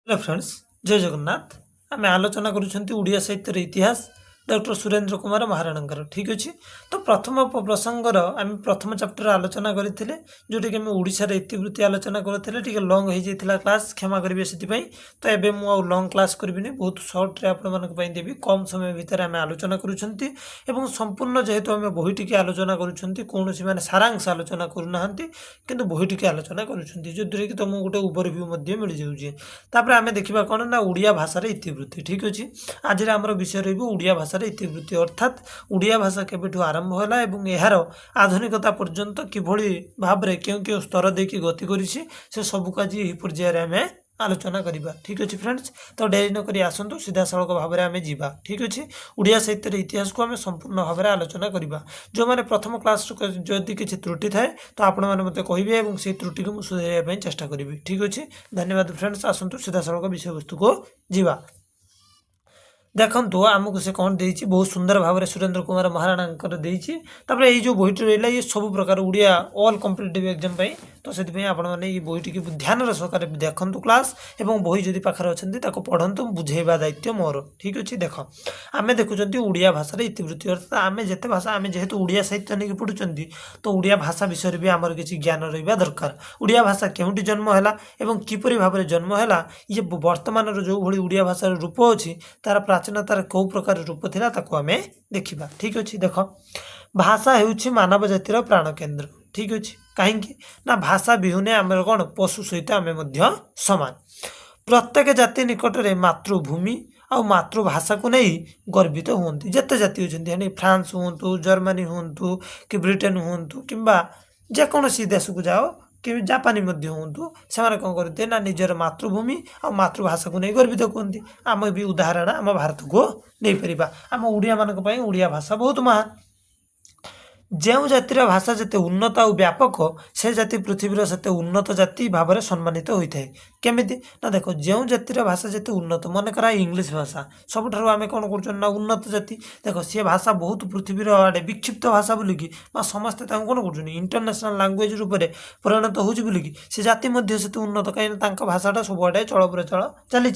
Hello friends जय जगन्नाथ आम आलोचना करुँचा साहित्यर इतिहास डॉक्टर सुरेंद्र कुमार महाराणा ठीक अच्छे। तो प्रथम प्रसंगर आम प्रथम चैप्टर आलोचना करते जोटा कि ओडार इतिवृत्ति आलोचना करते लंग हो जाता क्लास क्षमा करेंगे से। तो ये मुझे लंग क्लास करी बहुत सर्ट्रे आपंप देवी कम समय भितर आम आलोचना करूँ संपूर्ण जेहेतु आम बही टी आलोचना कौन मैंने सारांश आलोचना करूना कि बही टी आलोचना करूँ कि तुमको गोटे ओवरभ्यू मिल जाऊे। तापर आम देखा कौन ना ओडिया भाषार इतिवृत्ति ठीक अच्छे। आज आमर विषय रोडिया भाषार इतिवृत्ति अर्थात ओडिया भाषा केबेठू आरंभ होला एवं यार आधुनिकता पर्यंत किभଳି भाव क्यों स्तर देकी गति करिछि से सबको आज यही पर्यायर आम आलोचना करवा ठीक अच्छे फ्रेंड्स। तो डेरी नक आसतु सीधा सड़क भाव में आम जा ठीक अच्छे। ओडिया साहित्यर इतिहास को आम संपूर्ण भाव में आलोचना करवा। जो मैंने प्रथम क्लास जदि किसी त्रुटि थाए तो आपण मैंने मत कहे और से त्रुटि को मुझे सुधार चेष्टा करी ठीक अच्छे। धन्यवाद फ्रेंड्स आसतु सीधा सड़क विषय वस्तु को जीवा। देखु आमको से कौन दे बहुत सुंदर भाव में सुरेंद्र कुमार महाराणा देपर ये जो बहीटी रहा ये सब प्रकार ओडिया ऑल कॉम्पिटिटिव एग्जाम तो से आपने ये बहीटी ध्यान सहकार देखु क्लास और बही जदि पाखे अच्छा पढ़ु बुझेवा दायित्व मोर ठीक अच्छे। देख आम देखुं ओडिया भाषार इतिवृत्ति अर्थात आम जिते भाषा आम जेहेतु ओडिया साहित्य नहीं पढ़ुं तो ओडिया भाषा विषय भी आमर किसी ज्ञान रहा दरकार। ओडिया भाषा केउंटी जन्म है और किपरि भाव में जन्म है ये वर्तमान जो भाई ओडिया भाषार रूप अच्छी तार प्राचीनतार कौ प्रकार रूप थिला ताको आमे देखिबा ठीक अच्छे। देख भाषा हेउछि मानव जातिर प्राण केन्द्र ठीक अच्छे। कहीं ना भाषा विहुने आम कौन पशु सहित आम समान। प्रत्येक जाति निकट में मातृभूमि आ मातृभाषा को नहीं गर्वित हूँ जिते जाति होती फ्रांस हूँ जर्मनी हूँ कि ब्रिटेन हूँ कि जेकोसी देश को जाओ कि जापानी हूँ से कौन करते ना निजर मातृभूमि और मातृभाषा को नहीं गर्वित कहते। आम भी उदाहरण आम भारत को नहीं पारिबा। आम ओडिया मानक पई ओडिया भाषा बहुत महान। जो जातिर भाषा जिते उन्नत और व्यापक से जाति पृथ्वीर से उन्नत जाति भाव में सम्मानित होता है। केमिति ना देख जो जातिर भाषा जिते उन्नत मन करा इंग्लीश भाषा सबुठ आम कौन कर उन्नत जाति देख सी भाषा बहुत पृथ्वीर आड़े विक्षिप्त भाषा बोलिकी समस्ते कौन कर इंटरनेशनल लैंग्वेज रूप से परिणत होगी से जाति से उन्नत कहीं भाषाटा सबुआड़े चल प्रचल चली।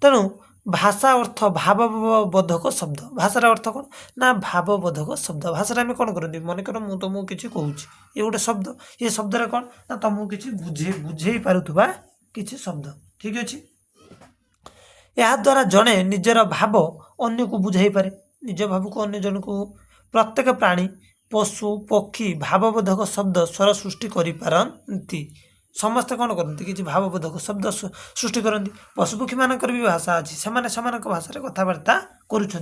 तेणु भाषा अर्थ भावबोधक शब्द भाषार अर्थ कौन ना भावबोधक शब्द भाषा आम कौन करती मन कर मुझे तुमको किसी कहूँ ये गोटे शब्द ये शब्द कौन ना तुमको किसी बुझे पारुवा किसी शब्द ठीक अच्छे। या द्वारा जड़े निजर भाव अन्य को बुझाई पारे निज भाव को अन्य जन को प्रत्येक प्राणी पशु पक्षी भावबोधक शब्द स्वर सृष्टि करती समस्ते कौन करती किसी भावबोधक शब्द सृष्टि करती। पशुपक्षी मानक भी भाषा अच्छी से भाषा कथबार्ता करुँच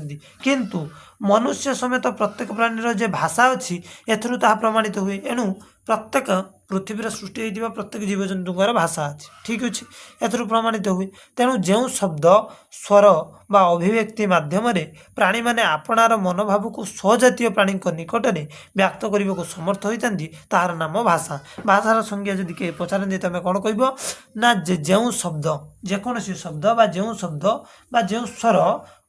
किंतु मनुष्य समेत प्रत्येक प्राणीर जे भाषा अच्छी एथरू ताहा प्रमाणित हुए। एणु प्रत्येक पृथ्वी सृष्टि होता प्रत्येक जीवजंतुर भाषा अच्छी ठीक अच्छे एथरू प्रमाणित हुए। तेणु जो शब्द स्वर बा अभिव्यक्ति मध्यम प्राणी मैंने आपणार मनोभाव को स्वजातीय प्राणी निकट में व्यक्त करने को समर्थ होता तार नाम भाषा। भाषार संज्ञा जदि किए पचारती तुम कौन कह ना जो शब्द जेकोसी शब्द बा जो शब्द बा जो स्वर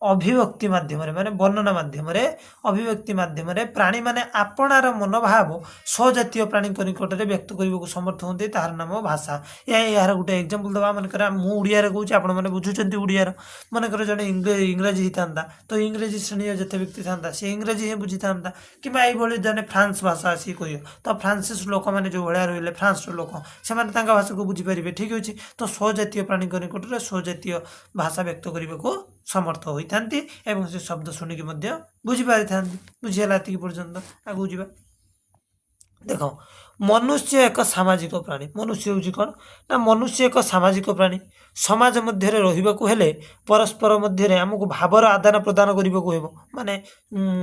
अभिव्यक्ति मध्यम माने वर्णना मध्यम अभिव्यक्ति मध्यम प्राणी माने आपणार मनोभाव स्वजातीय प्राणी निकट में व्यक्त करने को समर्थ होते तार नाम भाषा। यार गोटे एग्जांपल दबा मनकर मुझे कहूँ आपने बुझुंट ओडियार मनकर जड़े इंग्राजी होता तो इंग्राजी श्रेणी जिते व्यक्ति था सी इंग्राजी ही बुझी था कि जड़े फ्रांस भाषा आसी कह तो फ्रांसीस लोक मैंने जो भाया रही फ्रांस लोक से भाषा को बुझीपारे ठीक अच्छे। तो स्वजातीय प्राणी निकट में स्वजातीय भाषा व्यक्त करने को समर्थ होता से शब्द शुणिकी बुझीपारी था बुझीगला ये पर्यटन आगे जा। देख मनुष्य एक सामाजिक प्राणी मनुष्य हूँ कौन ना मनुष्य एक सामाजिक प्राणी समाज मध्य रही परस्पर मध्य आमको भावर आदान प्रदान करने माने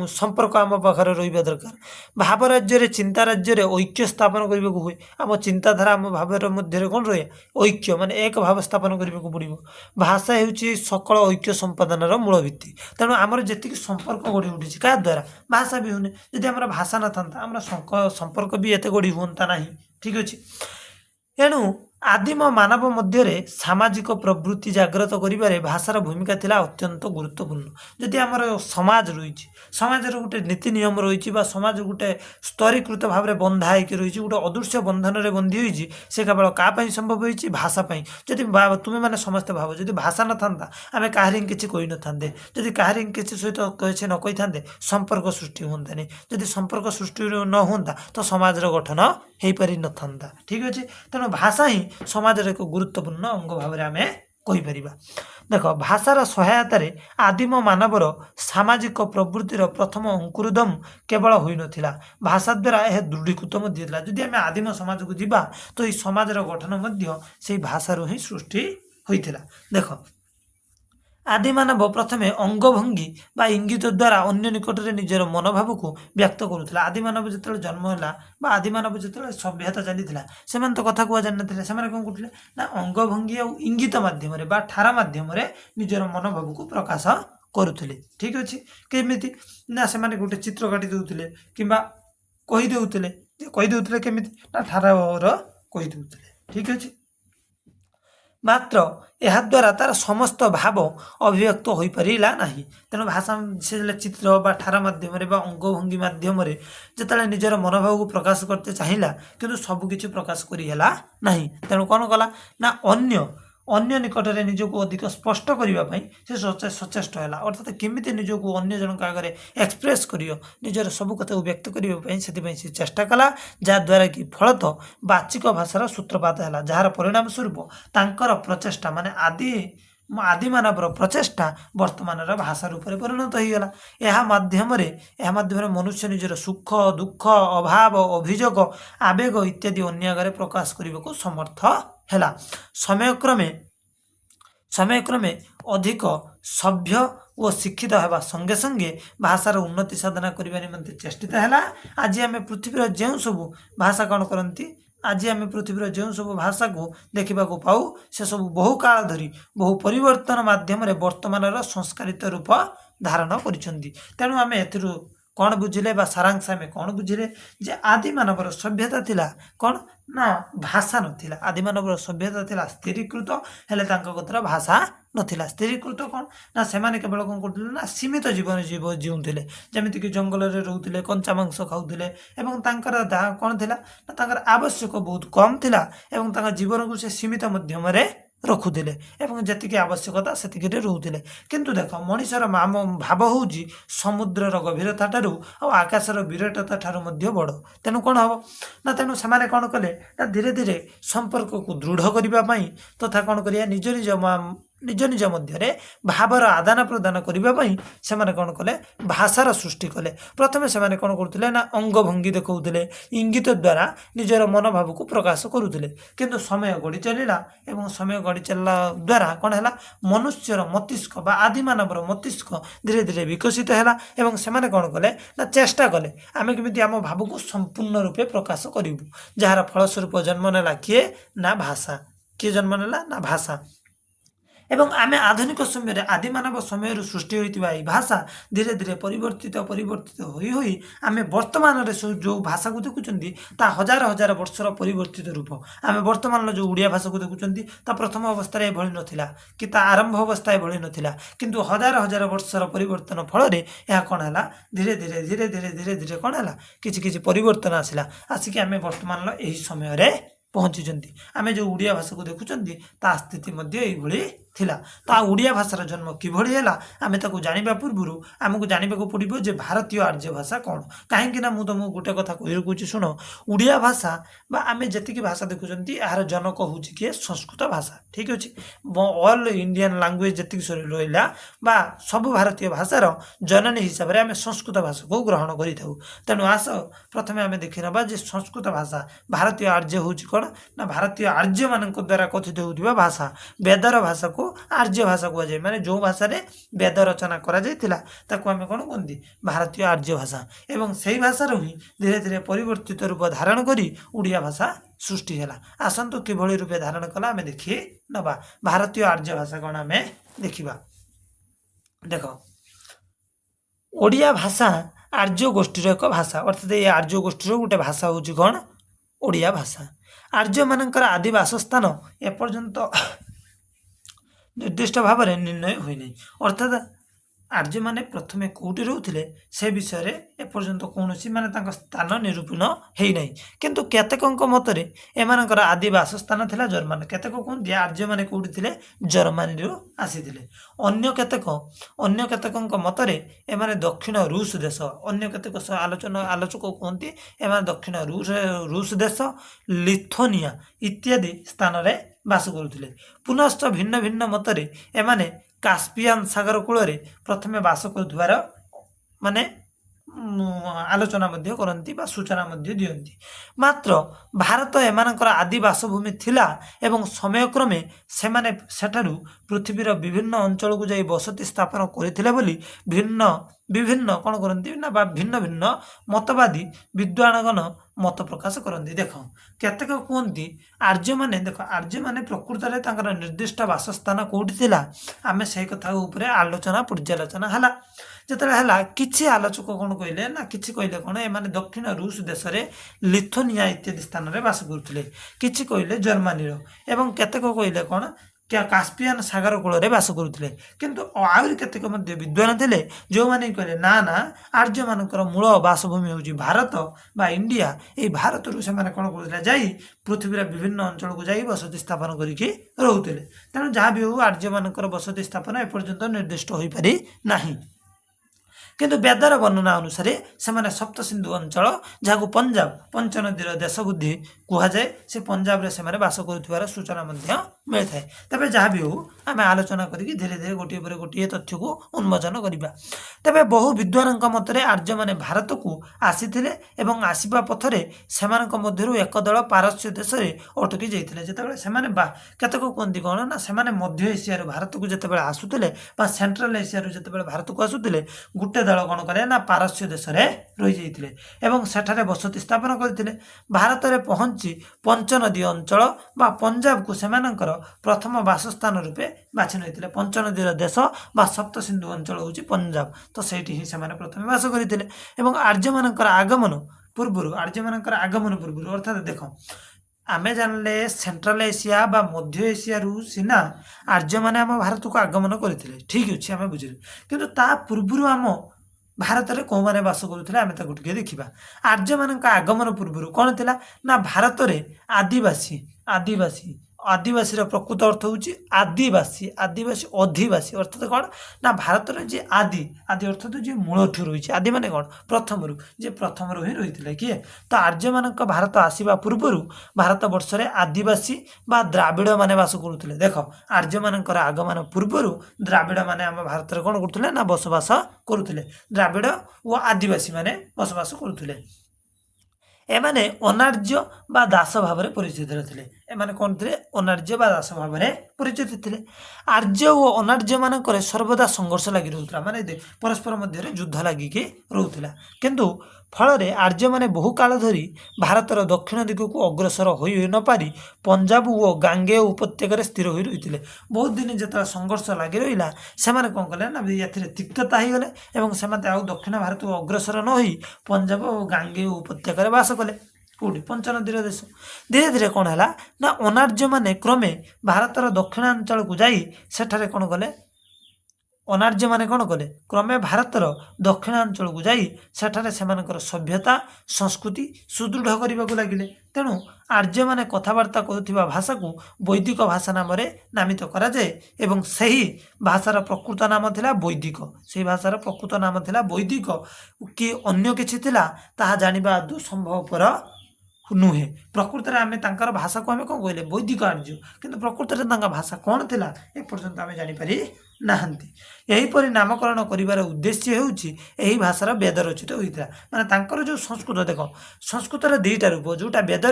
संपर्क आम पाखे रहा दरकार। भाव राज्य चिंता राज्य ऐक्य स्थापन करने को हुए आम चिंताधारा आम भाव मध्य कौन रहे ऐक्य माने एक भाव स्थापन करने को पड़ो। भाषा हूँ सकल ऐक्य संपादन मूल भित्ति। तेणु आमर जी संपर्क गढ़ी उठी क्या द्वारा भाषा भी होने जदि आम भाषा न था आम संपर्क भी एत गढ़ी हूँ ना ठीक अच्छे। एणु आदिम मानव मध्य सामाजिक प्रवृत्ति जाग्रत करिबारे भाषार भूमिका थिला अत्यंत गुरुत्वपूर्ण। जदि आमर समाज रही समाज गोटे नीति नियम रही समाज गोटे स्तरीकृत भाव में बंधा होकर रही गोटे अदृश्य बंधन में बंधी होती से केवल क्या संभव होती भाषापाई। जदि तुम्हें मैंने समस्ते भाव जदि भाषा न था आम कहार किसी कही न था जदि कहार किसी सहित किसी न कही था संपर्क सृष्टि होंतानी जदि संपर्क सृष्टि न होता तो समाज गठन हो पारि न था। ठीक अच्छे तेणु भाषा ही समाज एक गुरुत्वपूर्ण अंग भाव आम कहीपर। देख भाषार सहायतार आदिम मानवर सामाजिक प्रवृत्तिर प्रथम अंकुरोदम केवल हो नाला भाषा द्वारा यह दृढ़ीकृत जदि आम आदिम समाज को जीवा तो ये समाजर गठन से भाषारू ही सृष्टि होता। देख आदि मानव प्रथमे अंगभंगी बा इंगित द्वारा अन्य निकट में निजर मनोभाव को व्यक्त करुला। आदि मानव जो जन्म है आदि मानव जो सभ्यता चली से तो कथा कह जान से कौन करते ना अंगभंगी और इंगित मध्यम ठार मध्यम निजर मनोभाव को प्रकाश करुले। ठीक अच्छे केमी ना से गोटे चित्र काटी देते कि कहीदे केमी ना ठार कहीदे। ठीक अच्छे मात्र यह द्वारा तार समस्त भाव अभिव्यक्त हो पारा ना। तेणु भाषा से चित्र बा ठार मध्यम अंगभंगी मध्यम जिते निजर मनोभाव को प्रकाश करते चाहिला किंतु सबकि प्रकाश करला ना। तेणु कौन कला ना अन्य निकट में निजक अधिक स्पष्ट करने से सचेष्ट है अर्थात केमी निजक अन्य जन आगे एक्सप्रेस कर निजर सब कथा व्यक्त करने से चेष्टा कला जहाद्वारा कि फलत बाचिक भाषार सूत्रपात है जार परिणाम स्वरूप तांकर प्रचेष्टा माने आदि मानवर प्रचेष्टा वर्तमान भाषा रूप में परिणत होगला। यह माध्यम मनुष्य निजर सुख दुख अभाव अभियोग आवेग इत्यादि अन्य आगे प्रकाश करने को समर्थ है। समय क्रमे अधिक सभ्य और शिक्षित होगा संगे संगे भाषार उन्नति साधना करने निमंते चेष्टित है। आज आम पृथ्वीर जो सब भाषा कौन करती आज आम पृथ्वीर जो सब भाषा को देखा पाऊ से सब बहु काल धरी बहु परिवर्तन माध्यम वर्तमान संस्कारित रूप धारण करेणु आम ए कौन बुझिले बा सारांश आम कौन बुझिले जे आदि मानवर सभ्यता थिला कौन ना भाषा नथिला। आदि मानवर सभ्यता थिला स्थिरीकृत हेले तांका कतरा भाषा नथिला। स्थिरीकृत कौन ना सेमाने केवल कौन करथिले ना सीमित जीवन जीउथिले जेमिति कि जंगल रे रहउथिले कंचा मांस खाउथिले एवं तांकर कौन थिला ना तांकर आवश्यक बहुत कम थिला एवं तांका जीवन को से सीमित मध्यम रे रखुले एवं जी आवश्यकता से रोते। किंतु देख मनीषर भाव हूँ समुद्रर गभीरता ठारू आकाशर विराटता ठारू बड़ तेणु कौन हम ना तेणु से कौन कले ना धीरे धीरे संपर्क को दृढ़ करने तथा कौन कर निज निज मध्य भावर आदान प्रदान करने से कौन कले भाषार सृष्टि कले। प्रथम से कौन करते ना अंगभंगी देखते इंगित द्वारा निजर मनोभाव को प्रकाश करुले किंतु समय गढ़ी चलला एवं समय गढ़ी चलला द्वारा कौन है मनुष्यर मस्तिष्क बा आदि मानवर मस्तिष्क धीरे धीरे विकसित है एवं से कौन कले ना चेष्टा कले आम केमी आम भाव को संपूर्ण रूपे प्रकाश करूँ जार फलस्वरूप जन्म नेला किए ना भाषा किए जन्म नेला ना भाषा एवं आम आधुनिक समय आदि मानव समय सृष्टि होता भाषा धीरे धीरे परिवर्तित होई आम वर्तमान जो भाषा को देखुं ता हजार हजार वर्षर परिवर्तित रूप आम वर्तमान जो उड़िया भाषा को देखुं प्रथम अवस्था एभली नथिला कि आरंभ अवस्था एभली नथिला किंतु हजार हजार वर्षर परिवर्तन फल यह कौन है धीरे धीरे धीरे धीरे धीरे धीरे कौन है किसी परिवर्तन आसला आसिक आम वर्तमान यही समय पहुँची आम जो उड़िया भाषा को देखुं ता स्थिति यही थिला। ता उड़िया भाषार जन्म किभली है आम ताको जानिबा पूर्व आमको जानवा पड़ो जे भारतीय आर्य भाषा कौन कहीं मु तुमको गोटे कथा कहूँ शुण उड़िया भाषा बा आम जी भाषा देखुं यार जनक हूँ किए संस्कृत भाषा। ठीक अच्छे ऑल इंडियन लैंग्वेज जी रहा बा सब भारतीय भाषार जननी हिसाब से आम संस्कृत भाषा को ग्रहण करूँ। तेणु आस प्रथम आम देखी ना जे संस्कृत भाषा भारतीय आर्य हूँ कौन ना भारतीय आर्य मान द्वारा कथित होता भाषा वेदर भाषा को आर्य भाषा कहुए माने जो भाषा रे वेद रचना करा जायतिला ताको आमे कोन कहंती भारतीय आर्य भाषा एवं सेही भाषा ही धीरे धीरे परिवर्तित रूप धारण करी उड़िया भाषा सृष्टि है। आसंतु किभली रूपे धारण कला आमे देखि नबा भारतीय आर्य भाषा कोन आमे देखिबा। देख ओडिया भाषा आर्य गोष्ठीर एक भाषा अर्थात ये आर्य गोष्ठीर गोटे भाषा हूँ कौन ओडिया भाषा। ଆର୍ଯ୍ୟମାନଙ୍କର ଆଦି ବାସସ୍ଥାନ ଏପର୍ଯ୍ୟନ୍ତ ନିର୍ଦ୍ଦିଷ୍ଟ ଭାବରେ ନିର୍ଣ୍ଣୟ ହୋଇନାହିଁ। ଅର୍ଥାତ୍ ଆର୍ଯ୍ୟମାନେ ପ୍ରଥମେ କେଉଁଠି ରହୁଥିଲେ ସେ ବିଷୟରେ ଏପର୍ଯ୍ୟନ୍ତ କୌଣସି ତାଙ୍କ ସ୍ଥାନ ନିରୂପଣ ହେଇନାହିଁ। କିନ୍ତୁ କେତେକଙ୍କ ମତରେ ଏମାନଙ୍କର ଆଦି ବାସସ୍ଥାନ ଥିଲା ଜର୍ମାନ। କେତେକ କୁହନ୍ତି ଆର୍ଯ୍ୟମାନେ କେଉଁଠି ଥିଲେ ଜର୍ମାନୀରୁ ଆସିଥିଲେ। ଅନ୍ୟ କେତେକଙ୍କ ମତରେ ଏମାନେ ଦକ୍ଷିଣ ରୁଷ ଦେଶ, ଅନ୍ୟ କେତେକ ଆଲୋଚକ କୁହନ୍ତି ଏମାନେ ଦକ୍ଷିଣ ରୁଷ ଦେଶ, ଲିଥୁଆନିଆ ଇତ୍ୟାଦି ସ୍ଥାନରେ ବାସ କରୁଥିଲେ। ପୁନଶ୍ଚ ଭିନ୍ନ ଭିନ୍ନ ମତରେ ଏମାନେ କାସ୍ପିଆନ ସାଗର କୂଳରେ ପ୍ରଥମେ ବାସ କରୁଥିବାର ଆଲୋଚନା ମଧ୍ୟ କରନ୍ତି ବା ସୂଚନା ମଧ୍ୟ ଦିଅନ୍ତି। ମାତ୍ର ଭାରତ ଏମାନଙ୍କର ଆଦି ବାସଭୂମି ଥିଲା ଏବଂ ସମୟକ୍ରମେ ସେମାନେ ସେଠାରୁ ପୃଥିବୀର ବିଭିନ୍ନ ଅଞ୍ଚଳକୁ ଯାଇ ବସତି ସ୍ଥାପନ କରିଥିଲେ ବୋଲି ବିଭିନ୍ନ କ'ଣ କରନ୍ତି ନା ବା ଭିନ୍ନ ଭିନ୍ନ ମତବାଦୀ ବିଦ୍ୱାନଗଣ ମତ ପ୍ରକାଶ କରନ୍ତି। ଦେଖ କେତେକ କୁହନ୍ତି ଆର୍ଯ୍ୟମାନେ ପ୍ରକୃତରେ ତାଙ୍କର ନିର୍ଦ୍ଦିଷ୍ଟ ବାସସ୍ଥାନ କେଉଁଠି ଥିଲା, ଆମେ ସେହି କଥା ଉପରେ ପର୍ଯ୍ୟାଲୋଚନା ହେଲା। ଯେତେବେଳେ ହେଲା କିଛି ଆଲୋଚକ କ'ଣ କହିଲେ ନା କିଛି କହିଲେ କ'ଣ ଏମାନେ ଦକ୍ଷିଣ ରୁଷ ଦେଶରେ ଲିଥୁଆନିଆ ଇତ୍ୟାଦି ସ୍ଥାନରେ ବାସ କରୁଥିଲେ, କିଛି କହିଲେ ଜର୍ମାନୀର ଏବଂ କେତେକ କହିଲେ କ'ଣ କାସ୍ପିଆନ ସାଗର କୂଳରେ ବାସ କରୁଥିଲେ। କିନ୍ତୁ ଆହୁରି କେତେକ ମଧ୍ୟ ବିଦ୍ୱାନ ଥିଲେ ଯେଉଁମାନେ କହିଲେ ନା ଆର୍ଯ୍ୟମାନଙ୍କର ମୂଳ ବାସଭୂମି ହେଉଛି ଭାରତ ବା ଇଣ୍ଡିଆ। ଏଇ ଭାରତରୁ ସେମାନେ କ'ଣ କରୁଥିଲେ ଯାଇ ପୃଥିବୀର ବିଭିନ୍ନ ଅଞ୍ଚଳକୁ ଯାଇ ବସତି ସ୍ଥାପନ କରିକି ରହୁଥିଲେ। ତେଣୁ ଯାହା ବି ହେଉ ଆର୍ଯ୍ୟମାନଙ୍କର ବସତି ସ୍ଥାପନ ଏପର୍ଯ୍ୟନ୍ତ ନିର୍ଦ୍ଦିଷ୍ଟ ହୋଇପାରି ନାହିଁ। କିନ୍ତୁ ବେଦର ବର୍ଣ୍ଣନା ଅନୁସାରେ ସେମାନେ ସପ୍ତସିନ୍ଧୁ ଅଞ୍ଚଳ, ଯାହାକୁ ପଞ୍ଜାବ ପଞ୍ଚନଦୀର ଦେଶ ବୁଦ୍ଧି କୁହାଯାଏ, ସେ ପଞ୍ଜାବରେ ସେମାନେ ବାସ କରୁଥିବାର ସୂଚନା ମଧ୍ୟ ମିଳିଥାଏ। ତେବେ ଯାହା ବି ହେଉ ଆମେ ଆଲୋଚନା କରିକି ଧୀରେ ଧୀରେ ଗୋଟିଏ ପରେ ଗୋଟିଏ ତଥ୍ୟକୁ ଉନ୍ମୋଚନ କରିବା। ତେବେ ବହୁ ବିଦ୍ୱାନଙ୍କ ମତରେ ଆର୍ଯ୍ୟମାନେ ଭାରତକୁ ଆସିଥିଲେ ଏବଂ ଆସିବା ପଥରେ ସେମାନଙ୍କ ମଧ୍ୟରୁ ଏକ ଦଳ ପାରସ୍ୟ ଦେଶରେ ଅଟକି ଯାଇଥିଲେ। ଯେତେବେଳେ ସେମାନେ କେତେକ କୁହନ୍ତି କ'ଣ ନା ସେମାନେ ମଧ୍ୟ ଏସିଆରୁ ଭାରତକୁ ଯେତେବେଳେ ଆସୁଥିଲେ ବା ସେଣ୍ଟ୍ରାଲ ଏସିଆରୁ ଯେତେବେଳେ ଭାରତକୁ ଆସୁଥିଲେ ଗୋଟେ ଦଳ କ'ଣ କରେ ନା ପାରସ୍ୟ ଦେଶରେ ରହିଯାଇଥିଲେ ଏବଂ ସେଠାରେ ବସତି ସ୍ଥାପନ କରିଥିଲେ। ଭାରତରେ ପହଞ୍ଚି ପଞ୍ଚନଦୀ ଅଞ୍ଚଳ ବା ପଞ୍ଜାବକୁ ସେମାନଙ୍କର ପ୍ରଥମ ବାସସ୍ଥାନ ରୂପେ ବାଛି ନେଇଥିଲେ। ପଞ୍ଚନଦୀର ଦେଶ ବା ସପ୍ତସିନ୍ଧୁ ଅଞ୍ଚଳ ହେଉଛି ପଞ୍ଜାବ, ତ ସେଇଠି ହିଁ ସେମାନେ ପ୍ରଥମେ ବାସ କରିଥିଲେ। ଏବଂ ଆର୍ଯ୍ୟମାନଙ୍କର ଆଗମନ ପୂର୍ବରୁ ଅର୍ଥାତ୍ ଦେଖ ଆମେ ଜାଣିଲେ ସେଣ୍ଟ୍ରାଲ ଏସିଆ ବା ମଧ୍ୟ ଏସିଆରୁ ସିନା ଆର୍ଯ୍ୟମାନେ ଆମ ଭାରତକୁ ଆଗମନ କରିଥିଲେ, ଠିକ୍ ଅଛି ଆମେ ବୁଝିଲେ, କିନ୍ତୁ ତା ପୂର୍ବରୁ ଆମ ଭାରତରେ କେଉଁମାନେ ବାସ କରୁଥିଲେ ଆମେ ତାକୁ ଟିକେ ଦେଖିବା। ଆର୍ଯ୍ୟମାନଙ୍କ ଆଗମନ ପୂର୍ବରୁ କ'ଣ ଥିଲା ନା ଭାରତରେ ଆଦିବାସୀର ପ୍ରକୃତ ଅର୍ଥ ହେଉଛି ଆଦିବାସୀ ଅଧିବାସୀ ଅର୍ଥାତ୍ କ'ଣ ନା ଭାରତର ଯିଏ ଆଦି ଅର୍ଥାତ୍ ଯିଏ ମୂଳଠୁ ରହିଛି, ଆଦି ମାନେ କ'ଣ ପ୍ରଥମରୁ ହିଁ ରହିଥିଲେ କିଏ, ତ ଆର୍ଯ୍ୟମାନଙ୍କ ଭାରତ ଆସିବା ପୂର୍ବରୁ ଭାରତ ବର୍ଷରେ ଆଦିବାସୀ ବା ଦ୍ରାବିଡ଼ ମାନେ ବାସ କରୁଥିଲେ। ଦେଖ ଆର୍ଯ୍ୟମାନଙ୍କର ଆଗମନ ପୂର୍ବରୁ ଦ୍ରାବିଡ଼ ମାନେ ଆମ ଭାରତରେ କ'ଣ କରୁଥିଲେ ନା ବସବାସ କରୁଥିଲେ, ଦ୍ରାବିଡ଼ ଓ ଆଦିବାସୀ ମାନେ ବସବାସ କରୁଥିଲେ। ଏମାନେ ଅନାର୍ଯ୍ୟ ବା ଦାସ ଭାବରେ ପରିଚିତ ଥିଲେ। ଏମାନେ କ'ଣ ଥିଲେ ଅନାର୍ଯ୍ୟ ବା ଦାସ ଭାବରେ ପରିଚିତ ଥିଲେ। ଆର୍ଯ୍ୟ ଓ ଅନାର୍ଯ୍ୟମାନଙ୍କର ସର୍ବଦା ସଂଘର୍ଷ ଲାଗି ରହୁଥିଲା, ପରସ୍ପର ମଧ୍ୟରେ ଯୁଦ୍ଧ ଲାଗିକି ରହୁଥିଲା। କିନ୍ତୁ ଫଳରେ ଆର୍ଯ୍ୟମାନେ ବହୁ କାଳ ଧରି ଭାରତର ଦକ୍ଷିଣ ଦିଗକୁ ଅଗ୍ରସର ହୋଇ ନପାରି ପଞ୍ଜାବ ଓ ଗାଙ୍ଗେୟ ଉପତ୍ୟକାରେ ସ୍ଥିର ହୋଇ ରହିଥିଲେ। ବହୁତ ଦିନ ଯେତେବେଳେ ସଂଘର୍ଷ ଲାଗି ରହିଲା ସେମାନେ କ'ଣ କଲେ ନା ଏଥିରେ ତିକ୍ତତା ହେଇଗଲେ ଏବଂ ସେମାନେ ଆଉ ଦକ୍ଷିଣ ଭାରତକୁ ଅଗ୍ରସର ନ ହୋଇ ପଞ୍ଜାବ ଓ ଗାଙ୍ଗେୟ ଉପତ୍ୟକାରେ ବାସ କଲେ। କେଉଁଠି ପଞ୍ଚନଦୀର ଦେଶ। ଧୀରେ ଧୀରେ କ'ଣ ହେଲା ନା ଅନାର୍ଯ୍ୟମାନେ କ୍ରମେ ଭାରତର ଦକ୍ଷିଣାଞ୍ଚଳକୁ ଯାଇ ସେଠାରେ କ'ଣ କଲେ କ୍ରମେ ଭାରତର ଦକ୍ଷିଣାଞ୍ଚଳକୁ ଯାଇ ସେଠାରେ ସେମାନଙ୍କର ସଭ୍ୟତା ସଂସ୍କୃତି ସୁଦୃଢ଼ କରିବାକୁ ଲାଗିଲେ। ତେଣୁ ଆର୍ଯ୍ୟମାନେ କଥାବାର୍ତ୍ତା କରୁଥିବା ଭାଷାକୁ ବୈଦିକ ଭାଷା ନାମରେ ନାମିତ କରାଯାଏ ଏବଂ ସେହି ଭାଷାର ପ୍ରକୃତ ନାମ ଥିଲା ବୈଦିକ। କି ଅନ୍ୟ କିଛି ଥିଲା ତାହା ଜାଣିବା ଆଦୌ ସମ୍ଭବପର ନୁହେଁ। ପ୍ରକୃତରେ ଆମେ ତାଙ୍କର ଭାଷାକୁ ଆମେ କ'ଣ କହିଲେ ବୈଦିକ ଆର୍ଯ୍ୟ, କିନ୍ତୁ ପ୍ରକୃତରେ ତାଙ୍କ ଭାଷା କ'ଣ ଥିଲା ଏପର୍ଯ୍ୟନ୍ତ ଆମେ ଜାଣିପାରି ନାହାନ୍ତି। ଏହିପରି ନାମକରଣ କରିବାର ଉଦ୍ଦେଶ୍ୟ ହେଉଛି ଏହି ଭାଷାର ବେଦ ରଚିତ ହୋଇଥିଲା। ତାଙ୍କର ଯେଉଁ ସଂସ୍କୃତ, ଦେଖ ସଂସ୍କୃତର ଦୁଇଟା ରୂପ, ଯେଉଁଟା ବେଦ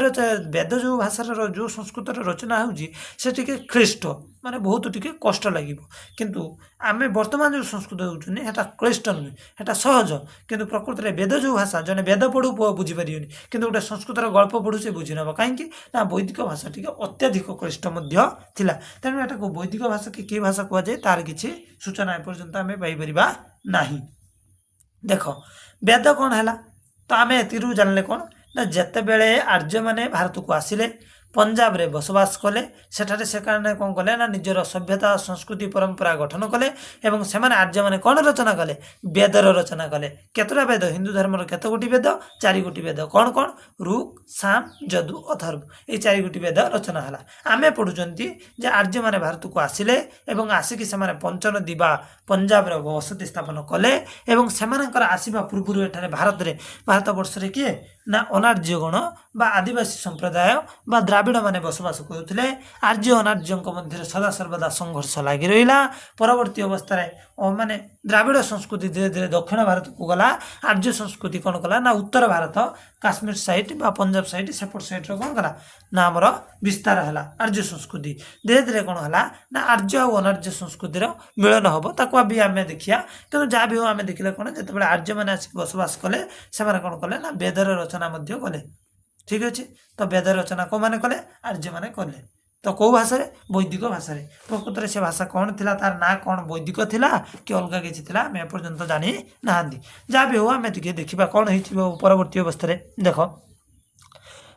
ଯେଉଁ ଭାଷାର ଯେଉଁ ସଂସ୍କୃତର ରଚନା ହେଉଛି ସେ ଟିକେ କ୍ଳିଷ୍ଟ, ବହୁତ ଟିକେ କଷ୍ଟ ଲାଗିବ। କିନ୍ତୁ ଆମେ ବର୍ତ୍ତମାନ ଯେଉଁ ସଂସ୍କୃତ ହେଉଛନ୍ତି ସେଟା କ୍ଳିଷ୍ଟ ନୁହେଁ, ସେଟା ସହଜ। କିନ୍ତୁ ପ୍ରକୃତରେ ବେଦ ଯେଉଁ ଭାଷା, ଜଣେ ବେଦ ପଢ଼ୁ ବୁଝିପାରିବନି, କିନ୍ତୁ ଗୋଟେ ସଂସ୍କୃତର ଗଳ୍ପ ପଢ଼ୁ ସେ ବୁଝି ନେବ। କାହିଁକି ନା ବୈଦିକ ଭାଷା ଟିକେ ଅତ୍ୟଧିକ କ୍ଳିଷ୍ଟ ମଧ୍ୟ ଥିଲା। ତେଣୁ ଏଟାକୁ ବୈଦିକ ଭାଷା କି ଭାଷା କୁହାଯାଏ ତାର କିଛି ସୂଚନା ଏପର୍ଯ୍ୟନ୍ତ ଆମେ ପାଇପାରିବା ନାହିଁ। ଦେଖ ବେଦ କ'ଣ ହେଲା, ତ ଆମେ ଏଥିରୁ ଜାଣିଲେ କ'ଣ ନା ଯେତେବେଳେ ଆର୍ଯ୍ୟମାନେ ଭାରତକୁ ଆସିଲେ पंजाब रे बसवास कले सेठारे से कारण कौन कले ना निजर सभ्यता संस्कृति परंपरा गठन कले एवं सेमाने आर्य माने कौन रचना कले वेदर रचना कले केतटा वेद हिंदू धर्मर केत गोटी वेद 4 गोटी वेद कौन कौन ऋक साम यजु अथर्व ये 4 गोटी वेद रचना हला आमे पढुचंती जे आर्य माने भारत को आसिले एवं आसिकी सेमाने पंचनदी बा पंजाब रे बसति स्थापन कले एवं सेमानकर आसीबा पूर्वरु एठारे भारत वर्ष रे किए ना अनार्य गण बा आदिवासी संप्रदाय बा द्राविड़ माने बसवास करुथिले आर्य अनार्यक मध्य सदा सर्वदा संघर्ष लागि रहिला परवर्ती अवस्था रे माने द्राविड़ संस्कृति धीरे धीरे दक्षिण भारत को गला आर्य संस्कृति कौन कला ना उत्तर भारत काश्मीर साइड बा पंजाब साइड सेपट साइड रो कौन कला ना हमर विस्तार हला आर्य संस्कृति धीरे धीरे कौन हला ना आर्य और अनार्य संस्कृति रो मिलन हबो ताको भी आमे देखिया किंतु जा भी हो आमे देखिले कौन जतबे आर्य माने आसी बसवास कले से कौन कले ना वेदर रचना मध्य कले ठीक अछि तो वेद रचना को माने कले आर्य माने कले तो कौ भाषा वैदिक भाषा प्रकृत से भाषा कौन थिला तार ना कौन वैदिक थिला कि अलग किसी थिला मैं पर्यंत जानी ना जहाँ भी हो आम देखा कौन हो परवर्ती अवस्था देख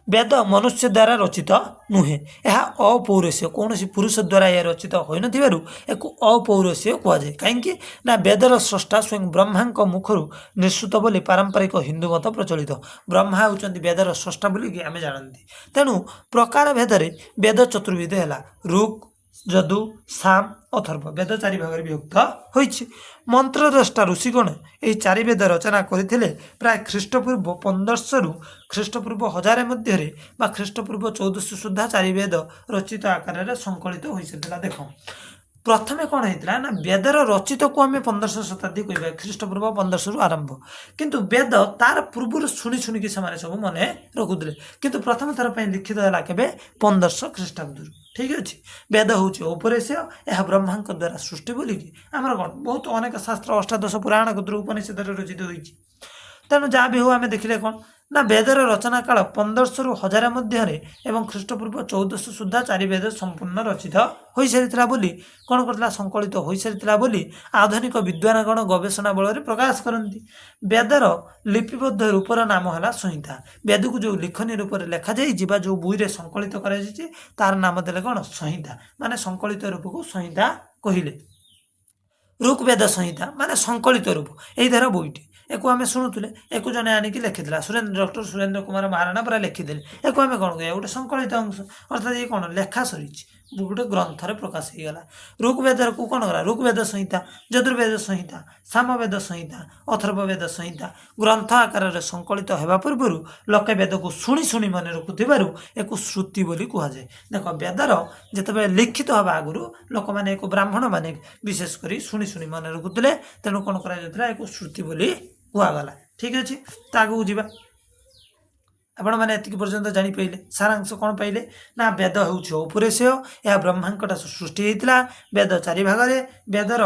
वेद मनुष्य द्वारा रचित नुहे यह अपौरुषीय कौन सी पुरुष द्वारा यह रचित हो एक अपौरुषीय कहुए कहीं ना वेदर स्रष्टा स्वयं ब्रह्मा मुखर निश्चित बोली पारंपरिक हिंदू मत प्रचलित ब्रह्मा होती वेदर स्रष्टा बोलिकी आम जानती तेणु प्रकार भेदरे वेद चतुर्विध है ऋक यदु साम अथर्व वेद 4 भाग विभक्त होइछि मंत्रद्रष्टा ऋषिगण यही 4 वेद रचना करथिले प्राय ख्रीष्टपूर्व 1500 रु ख्रीष्टपूर्व 1000 मध्य बा ख्रीष्टपूर्व 1400 सुधा 4 वेद रचित आकार संकलित होइसिला देख प्रथमे कौन होता ना वेदर रचित को आम 1500 शताब्दी कह ख्रीष्टपूर्व 1500 रु आरंभ किंतु वेद तार पूर्व शुणी शुणिकी सब मन रखुले किंतु प्रथम थर पर लिखित है के 1500 ख्रीष्टाब्द ठीक अच्छे वेद हूँ उपनिषद यह ब्रह्मा द्वारा सृष्टि बोलिकी आमर कौन बहुत अनेक शास्त्र अष्टादश पुराण उपनिषद रचित होती तेणु जहाँ भी हो आम देखिले कौन ना वेदर रचना काल 1500 रु 1000 मध्य एवं ख्रीष्टपूर्व 1400 सुधा 4 वेद संपूर्ण रचित हो सारी बोली कौन करता संकलित हो सारी बोली आधुनिक विद्वानगण गवेषणा बल प्रकाश करती वेदर लिपिबद्ध रूपर नाम है संहिता वेद को जो लिखनी रूप में लिखा जा जो बुई में संकलित तार नाम देले कौन संहिता माने संकलित रूप को संहिता कहले ऋग्वेद संहिता माने संकलित रूप यही धर बोईटी एक आम शुणुले एक जन आणिकी लिखिला डॉक्टर सुरेंद्र कुमार महाराणा पूरा लिखिदे एक आम कौन कह गोटे संकलित अंश अर्थात ये कौन लेखा सरी गोटे ग्रंथर प्रकाश हो गला ऋग्वेद को कौन कला ऋग्वेद संहिता यजुर्वेद संहिता सामवेद संहिता अथर्ववेद संहिता ग्रंथ आकार संकलित होगा पूर्व लोके वेद को शुणी शुणी मन रखुवर एक श्रुति बोली कहुए देख वेदर जिते लिखित हवा आगु लोक मैंने एक ब्राह्मण मैंने विशेषकर शुणी शुणी मन रखुले तेणु कौन कर एक श्रुति बोली कहगला ठीक अच्छे तो आगू जावा आपण मैंने एतिक पर्यंत जापारे सारांश कौन पाइले ना वेद हूँ अपौरुषीय यह ब्रह्मा सृष्टि होता वेद 4 भाग वेदर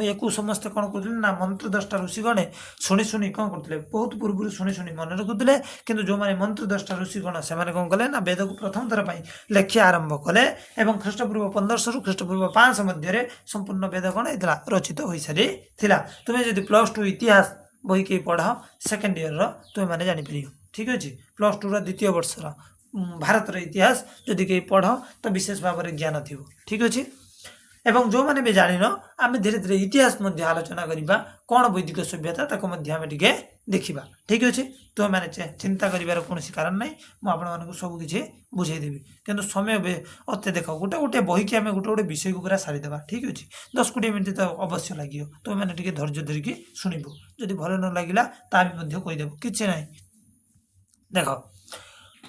एक समस्ते कौन करुले ना मंत्रद्रष्टा ऋषिगण शुणी शुणी कौन करते बहुत पूर्व शुणी शुणी मन रखुले किंतु जो मैंने मंत्रद्रष्टा ऋषिगण से कौन कले ना वेद को प्रथम थर पर लेखिया आरंभ कले एवं ख्रीष्टपूर्व 1500 रु ख्रीष्टपूर्व 500 मध्य संपूर्ण वेद कौन होता रचित हो सारी तुम्हें जब +2 इतिहास बही के पढ़ सेकेंड इयर तुम्हें मैंने जापर ठीक अच्छे +2 द्वितीय वर्षर भारतर इतिहास जदि कहीं पढ़ तो विशेष भाव में ज्ञान थी ठीक अच्छे एवं जो मैंने भी जान आम धीरे धीरे इतिहास आलोचना करवा कौन वैदिक सभ्यता ताको देखा ठीक अच्छे तो मैंने चिंता कर कौन कारण ना मुझे सबकि बुझेदेवी कि समय अत्य देख गोटे गोटे बही की आम गोटे गोटे विषय को पूरा सारीदे ठीक अच्छे 10-20 मिनट तो अवश्य लगे तो मैंने धैर्य धरिकी शुणु जदि भल न लगे ता भी कहीदेव कि ना देख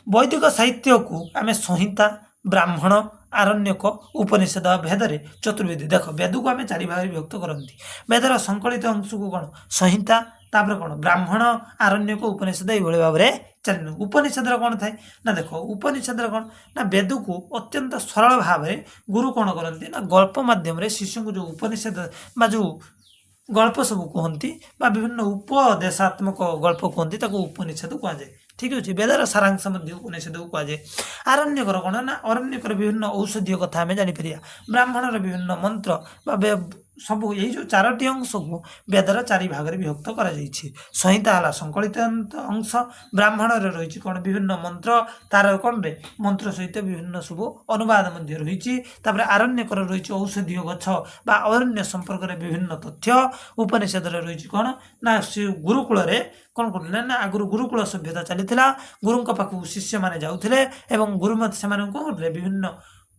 वैदिक साहित्य को आम संहिता ब्राह्मण आरण्यक उपनिषद भेदरे चतुर्वेद देख वेद को आम 4 भाग विभक्त करती वेदर संकलित अंश को कौन संहिता तापर कौन ब्राह्मण आरण्यक उपनिषद ये भाव में चल उपनिषद कौन थाए ना देख उपनिषद कौन ना वेद को अत्यंत सरल भाव में गुरु कौन करती ना गल्प मध्यम शिशु को जो उपनिषद जो गल्प सब कहती विभिन्न उपदेशात्मक गल्प कहती उपनिषद कहुए ठीक अच्छे वेदर सारांश उपनिषद को कहुए आरण्यकर कौन ना अरण्यकर विभिन्न औषधीय कथा आम जापर ब्राह्मणर विभिन्न मंत्र ସବୁ ଏଇ ଯେଉଁ ଚାରୋଟି ଅଂଶକୁ ବେଦର ଚାରି ଭାଗରେ ବିଭକ୍ତ କରାଯାଇଛି। ସଂହିତା ହେଲା ସଂକଳିତ ଅଂଶ, ବ୍ରାହ୍ମଣରେ ରହିଛି କ'ଣ ବିଭିନ୍ନ ମନ୍ତ୍ର, ତାର କ'ଣରେ ମନ୍ତ୍ର ସହିତ ବିଭିନ୍ନ ସବୁ ଅନୁବାଦ ମଧ୍ୟ ରହିଛି। ତାପରେ ଆରଣ୍ୟକର ରହିଛି ଔଷଧୀୟ ଗଛ ବା ଅରଣ୍ୟ ସମ୍ପର୍କରେ ବିଭିନ୍ନ ତଥ୍ୟ। ଉପନିଷଦରେ ରହିଛି କ'ଣ ନା ସେ ଗୁରୁକୁଳରେ କ'ଣ କରୁଥିଲେ ନା ଆଗରୁ ଗୁରୁକୁଳ ସଭ୍ୟତା ଚାଲିଥିଲା। ଗୁରୁଙ୍କ ପାଖକୁ ଶିଷ୍ୟମାନେ ଯାଉଥିଲେ ଏବଂ ଗୁରୁ ମଧ୍ୟ ସେମାନଙ୍କୁ କ'ଣ କରୁଥିଲେ ବିଭିନ୍ନ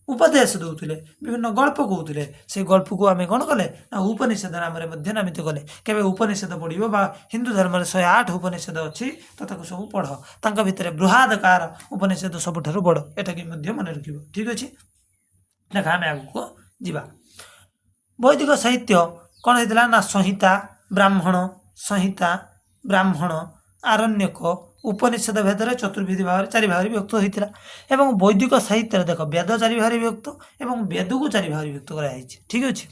ଉପଦେଶ ଦେଉଥିଲେ, ବିଭିନ୍ନ ଗଳ୍ପ କହୁଥିଲେ। ସେଇ ଗଳ୍ପକୁ ଆମେ କ'ଣ କଲେ ନା ଉପନିଷଦ ନାମରେ ମଧ୍ୟ ନାମିତ କଲେ। କେବେ ଉପନିଷଦ ପଢ଼ିବ ବା ହିନ୍ଦୁ ଧର୍ମରେ 108 ଉପନିଷଦ ଅଛି, ତ ତାକୁ ସବୁ ପଢ଼। ତାଙ୍କ ଭିତରେ ବୃହାଦକାର ଉପନିଷଦ ସବୁଠାରୁ ବଡ଼, ଏଟାକି ମଧ୍ୟ ମନେ ରଖିବ। ଠିକ୍ ଅଛି, ଦେଖ ଆମେ ଆଗକୁ ଯିବା। ବୈଦିକ ସାହିତ୍ୟ କ'ଣ ହେଇଥିଲା ନା ସଂହିତା, ବ୍ରାହ୍ମଣ, ଆରଣ୍ୟକ, ଉପନିଷଦ ଭେଦରେ ଚତୁର୍ବିଧ ଭାବରେ 4 ଭାଗରେ ବିଭକ୍ତ ହୋଇଥିଲା। ଏବଂ ବୈଦିକ ସାହିତ୍ୟରେ ଦେଖ ବେଦ 4 ଭାଗରେ ବିଭକ୍ତ ଏବଂ ବେଦକୁ 4 ଭାଗରେ ବିଭକ୍ତ କରାଯାଇଛି। ଠିକ୍ ଅଛି,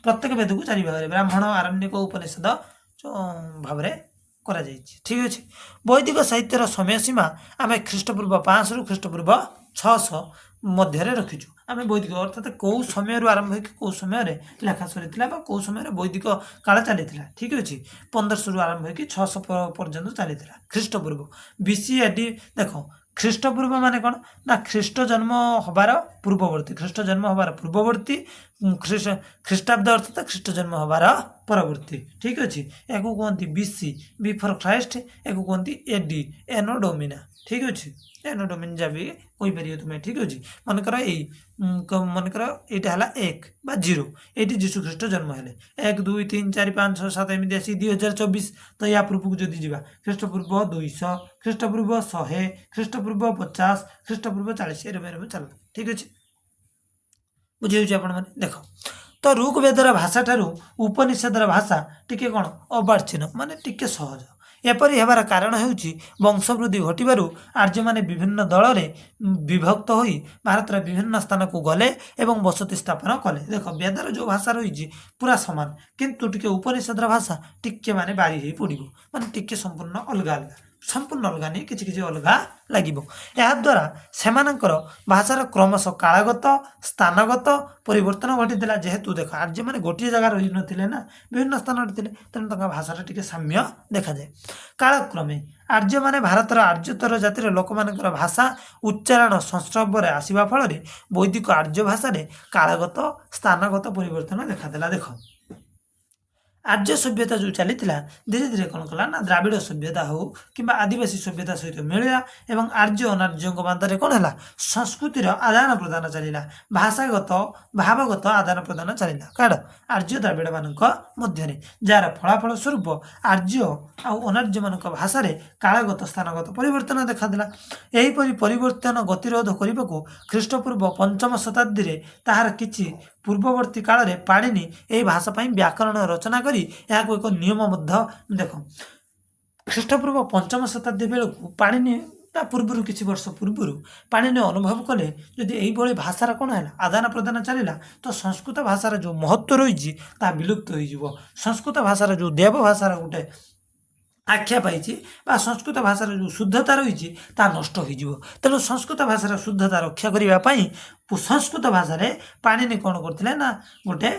ପ୍ରତ୍ୟେକ ବେଦକୁ 4 ଭାଗରେ ବ୍ରାହ୍ମଣ, ଆରଣ୍ୟକ, ଉପନିଷଦ ଭାବରେ କରାଯାଇଛି। ଠିକ୍ ଅଛି, ବୈଦିକ ସାହିତ୍ୟର ସମୟସୀମା ଆମେ ଖ୍ରୀଷ୍ଟପୂର୍ବ 500ରୁ ଖ୍ରୀଷ୍ଟପୂର୍ବ 600 ମଧ୍ୟରେ ରଖିଛୁ। ଆମେ ବୈଦିକ ଅର୍ଥାତ୍ କେଉଁ ସମୟରୁ ଆରମ୍ଭ ହୋଇକି କେଉଁ ସମୟରେ ଲେଖା ସରିଥିଲା ବା କେଉଁ ସମୟରେ ବୈଦିକ କାଳ ଚାଲିଥିଲା। ଠିକ୍ ଅଛି, 1500ରୁ ଆରମ୍ଭ ହୋଇକି 600 ପର୍ଯ୍ୟନ୍ତ ଚାଲିଥିଲା ଖ୍ରୀଷ୍ଟପୂର୍ବ। BC AD ଦେଖ, ଖ୍ରୀଷ୍ଟପୂର୍ବ ମାନେ କ'ଣ ନା ଖ୍ରୀଷ୍ଟ ଜନ୍ମ ହେବାର ପୂର୍ବବର୍ତ୍ତୀ, ଖ୍ରୀଷ୍ଟାବ୍ଦ ଅର୍ଥାତ୍ ଖ୍ରୀଷ୍ଟ ଜନ୍ମ ହେବାର ପରବର୍ତ୍ତୀ। ଠିକ୍ ଅଛି, ୟାକୁ କୁହନ୍ତି BC, B ଫର୍ ଖ୍ରାଇଷ୍ଟ, ୟାକୁ କୁହନ୍ତି AD, ଏନୋ ଡୋମିନା। ଠିକ୍ ଅଛି, ଏନୋ ଡୋମିନା ଯାହା ବି କହିପାରିବ ତୁମେ। ଠିକ୍ ଅଛି, ମନେକର ଏଇଟା ହେଲା 1 ବା 0, ଏଇଠି ଯୀଶୁ ଖ୍ରୀଷ୍ଟ ଜନ୍ମ ହେଲେ 1 2 3 4 5 6 7 ଏମିତି ଆସି 2024। ତ ୟା ପୂର୍ବକୁ ଯଦି ଯିବା ଖ୍ରୀଷ୍ଟପୂର୍ବ 200, ଖ୍ରୀଷ୍ଟପୂର୍ବ 100, ଖ୍ରୀଷ୍ଟପୂର୍ବ 50, ଖ୍ରୀଷ୍ଟପୂର୍ବ 40, ଏରମ ଚାଲ। ଠିକ୍ ଅଛି, ବୁଝିହେଉଛି ଆପଣମାନେ। ଦେଖ, ତ ଋଗ୍ବେଦର ଭାଷା ଠାରୁ ଉପନିଷଦର ଭାଷା ଟିକେ କ'ଣ ଅବାର୍ଚ୍ଛିନ୍ନ, ମାନେ ଟିକେ ସହଜ। ଏପରି ହେବାର କାରଣ ହେଉଛି ବଂଶବୃଦ୍ଧି ଘଟିବାରୁ ଆର୍ଯ୍ୟମାନେ ବିଭିନ୍ନ ଦଳରେ ବିଭକ୍ତ ହୋଇ ଭାରତର ବିଭିନ୍ନ ସ୍ଥାନକୁ ଗଲେ ଏବଂ ବସତି ସ୍ଥାପନ କଲେ। ଦେଖ, ବେଦର ଯେଉଁ ଭାଷା ରହିଛି ପୁରା ସମାନ, କିନ୍ତୁ ଟିକେ ଉପନିଷଦର ଭାଷା ଟିକେ ମାନେ ବାରି ହେଇ ପଡ଼ିବ, ମାନେ ଟିକେ ସମ୍ପୂର୍ଣ୍ଣ ଅଲଗା ନାହିଁ, କିଛି ଅଲଗା ଲାଗିବ। ଏହାଦ୍ୱାରା ସେମାନଙ୍କର ଭାଷାର କ୍ରମଶଃ କାଳଗତ ସ୍ଥାନଗତ ପରିବର୍ତ୍ତନ ଘଟିଥିଲା। ଯେହେତୁ ଦେଖ ଆର୍ଯ୍ୟମାନେ ଗୋଟିଏ ଜାଗା ରହିନଥିଲେ ନା, ବିଭିନ୍ନ ସ୍ଥାନରେ ଥିଲେ, ତେଣୁ ତାଙ୍କ ଭାଷାରେ ଟିକେ ସାମ୍ୟ ଦେଖାଯାଏ। କାଳକ୍ରମେ ଆର୍ଯ୍ୟମାନେ ଭାରତର ଆର୍ଯ୍ୟତର ଜାତିର ଲୋକମାନଙ୍କର ଭାଷା ଉଚ୍ଚାରଣ ସଂସ୍ରବରେ ଆସିବା ଫଳରେ ବୈଦିକ ଆର୍ଯ୍ୟ ଭାଷାରେ କାଳଗତ ସ୍ଥାନଗତ ପରିବର୍ତ୍ତନ ଦେଖାଦେଲା। ଦେଖ, ଆର୍ଯ୍ୟ ସଭ୍ୟତା ଯେଉଁ ଚାଲିଥିଲା ଧୀରେ ଧୀରେ କ'ଣ କଲା ନା ଦ୍ରାବିଡ଼ ସଭ୍ୟତା ହେଉ କିମ୍ବା ଆଦିବାସୀ ସଭ୍ୟତା ସହିତ ମିଳିଲା ଏବଂ ଆର୍ଯ୍ୟ ଅନାର୍ଯ୍ୟଙ୍କ ମଧ୍ୟରେ କ'ଣ ହେଲା ସଂସ୍କୃତିର ଆଦାନ ପ୍ରଦାନ ଚାଲିଲା, ଭାଷାଗତ ଭାବଗତ ଆଦାନ ପ୍ରଦାନ ଚାଲିଲା କାରଣ ଆର୍ଯ୍ୟ ଦ୍ରାବିଡ଼ମାନଙ୍କ ମଧ୍ୟରେ, ଯାହାର ଫଳାଫଳ ସ୍ୱରୂପ ଆର୍ଯ୍ୟ ଆଉ ଅନାର୍ଯ୍ୟମାନଙ୍କ ଭାଷାରେ କାଳଗତ ସ୍ଥାନଗତ ପରିବର୍ତ୍ତନ ଦେଖାଦେଲା। ଏହିପରି ପରିବର୍ତ୍ତନ ଗତିରୋଧ କରିବାକୁ ଖ୍ରୀଷ୍ଟପୂର୍ବ 5ମ ଶତାବ୍ଦୀରେ ତାହାର କିଛି ପୂର୍ବବର୍ତ୍ତୀ କାଳରେ ପାଣିନି ଏହି ଭାଷା ପାଇଁ ବ୍ୟାକରଣ ରଚନା କରି ଏହାକୁ ଏକ ନିୟମବଦ୍ଧ, ଦେଖ ଖ୍ରୀଷ୍ଟପୂର୍ବ 5ମ ଶତାବ୍ଦୀ ବେଳକୁ ପାଣିନି ତା ପୂର୍ବରୁ କିଛି ବର୍ଷ ପୂର୍ବରୁ ପାଣିନି ଅନୁଭବ କଲେ ଯଦି ଏଇଭଳି ଭାଷାର କ'ଣ ହେଲା ଆଦାନ ପ୍ରଦାନ ଚାଲିଲା ତ ସଂସ୍କୃତ ଭାଷାର ଯେଉଁ ମହତ୍ତ୍ୱ ରହିଛି ତାହା ବିଲୁପ୍ତ ହୋଇଯିବ। ସଂସ୍କୃତ ଭାଷାର ଯେଉଁ ଦେବ ଭାଷାର ଗୋଟେ ଆଖ୍ୟା ପାଇଛି ବା ସଂସ୍କୃତ ଭାଷାର ଯେଉଁ ଶୁଦ୍ଧତା ରହିଛି ତାହା ନଷ୍ଟ ହୋଇଯିବ। ତେଣୁ ସଂସ୍କୃତ ଭାଷାର ଶୁଦ୍ଧତା ରକ୍ଷା କରିବା ପାଇଁ ସଂସ୍କୃତ ଭାଷାରେ ପାଣିନି କ'ଣ କରିଥିଲେ ନା ଗୋଟେ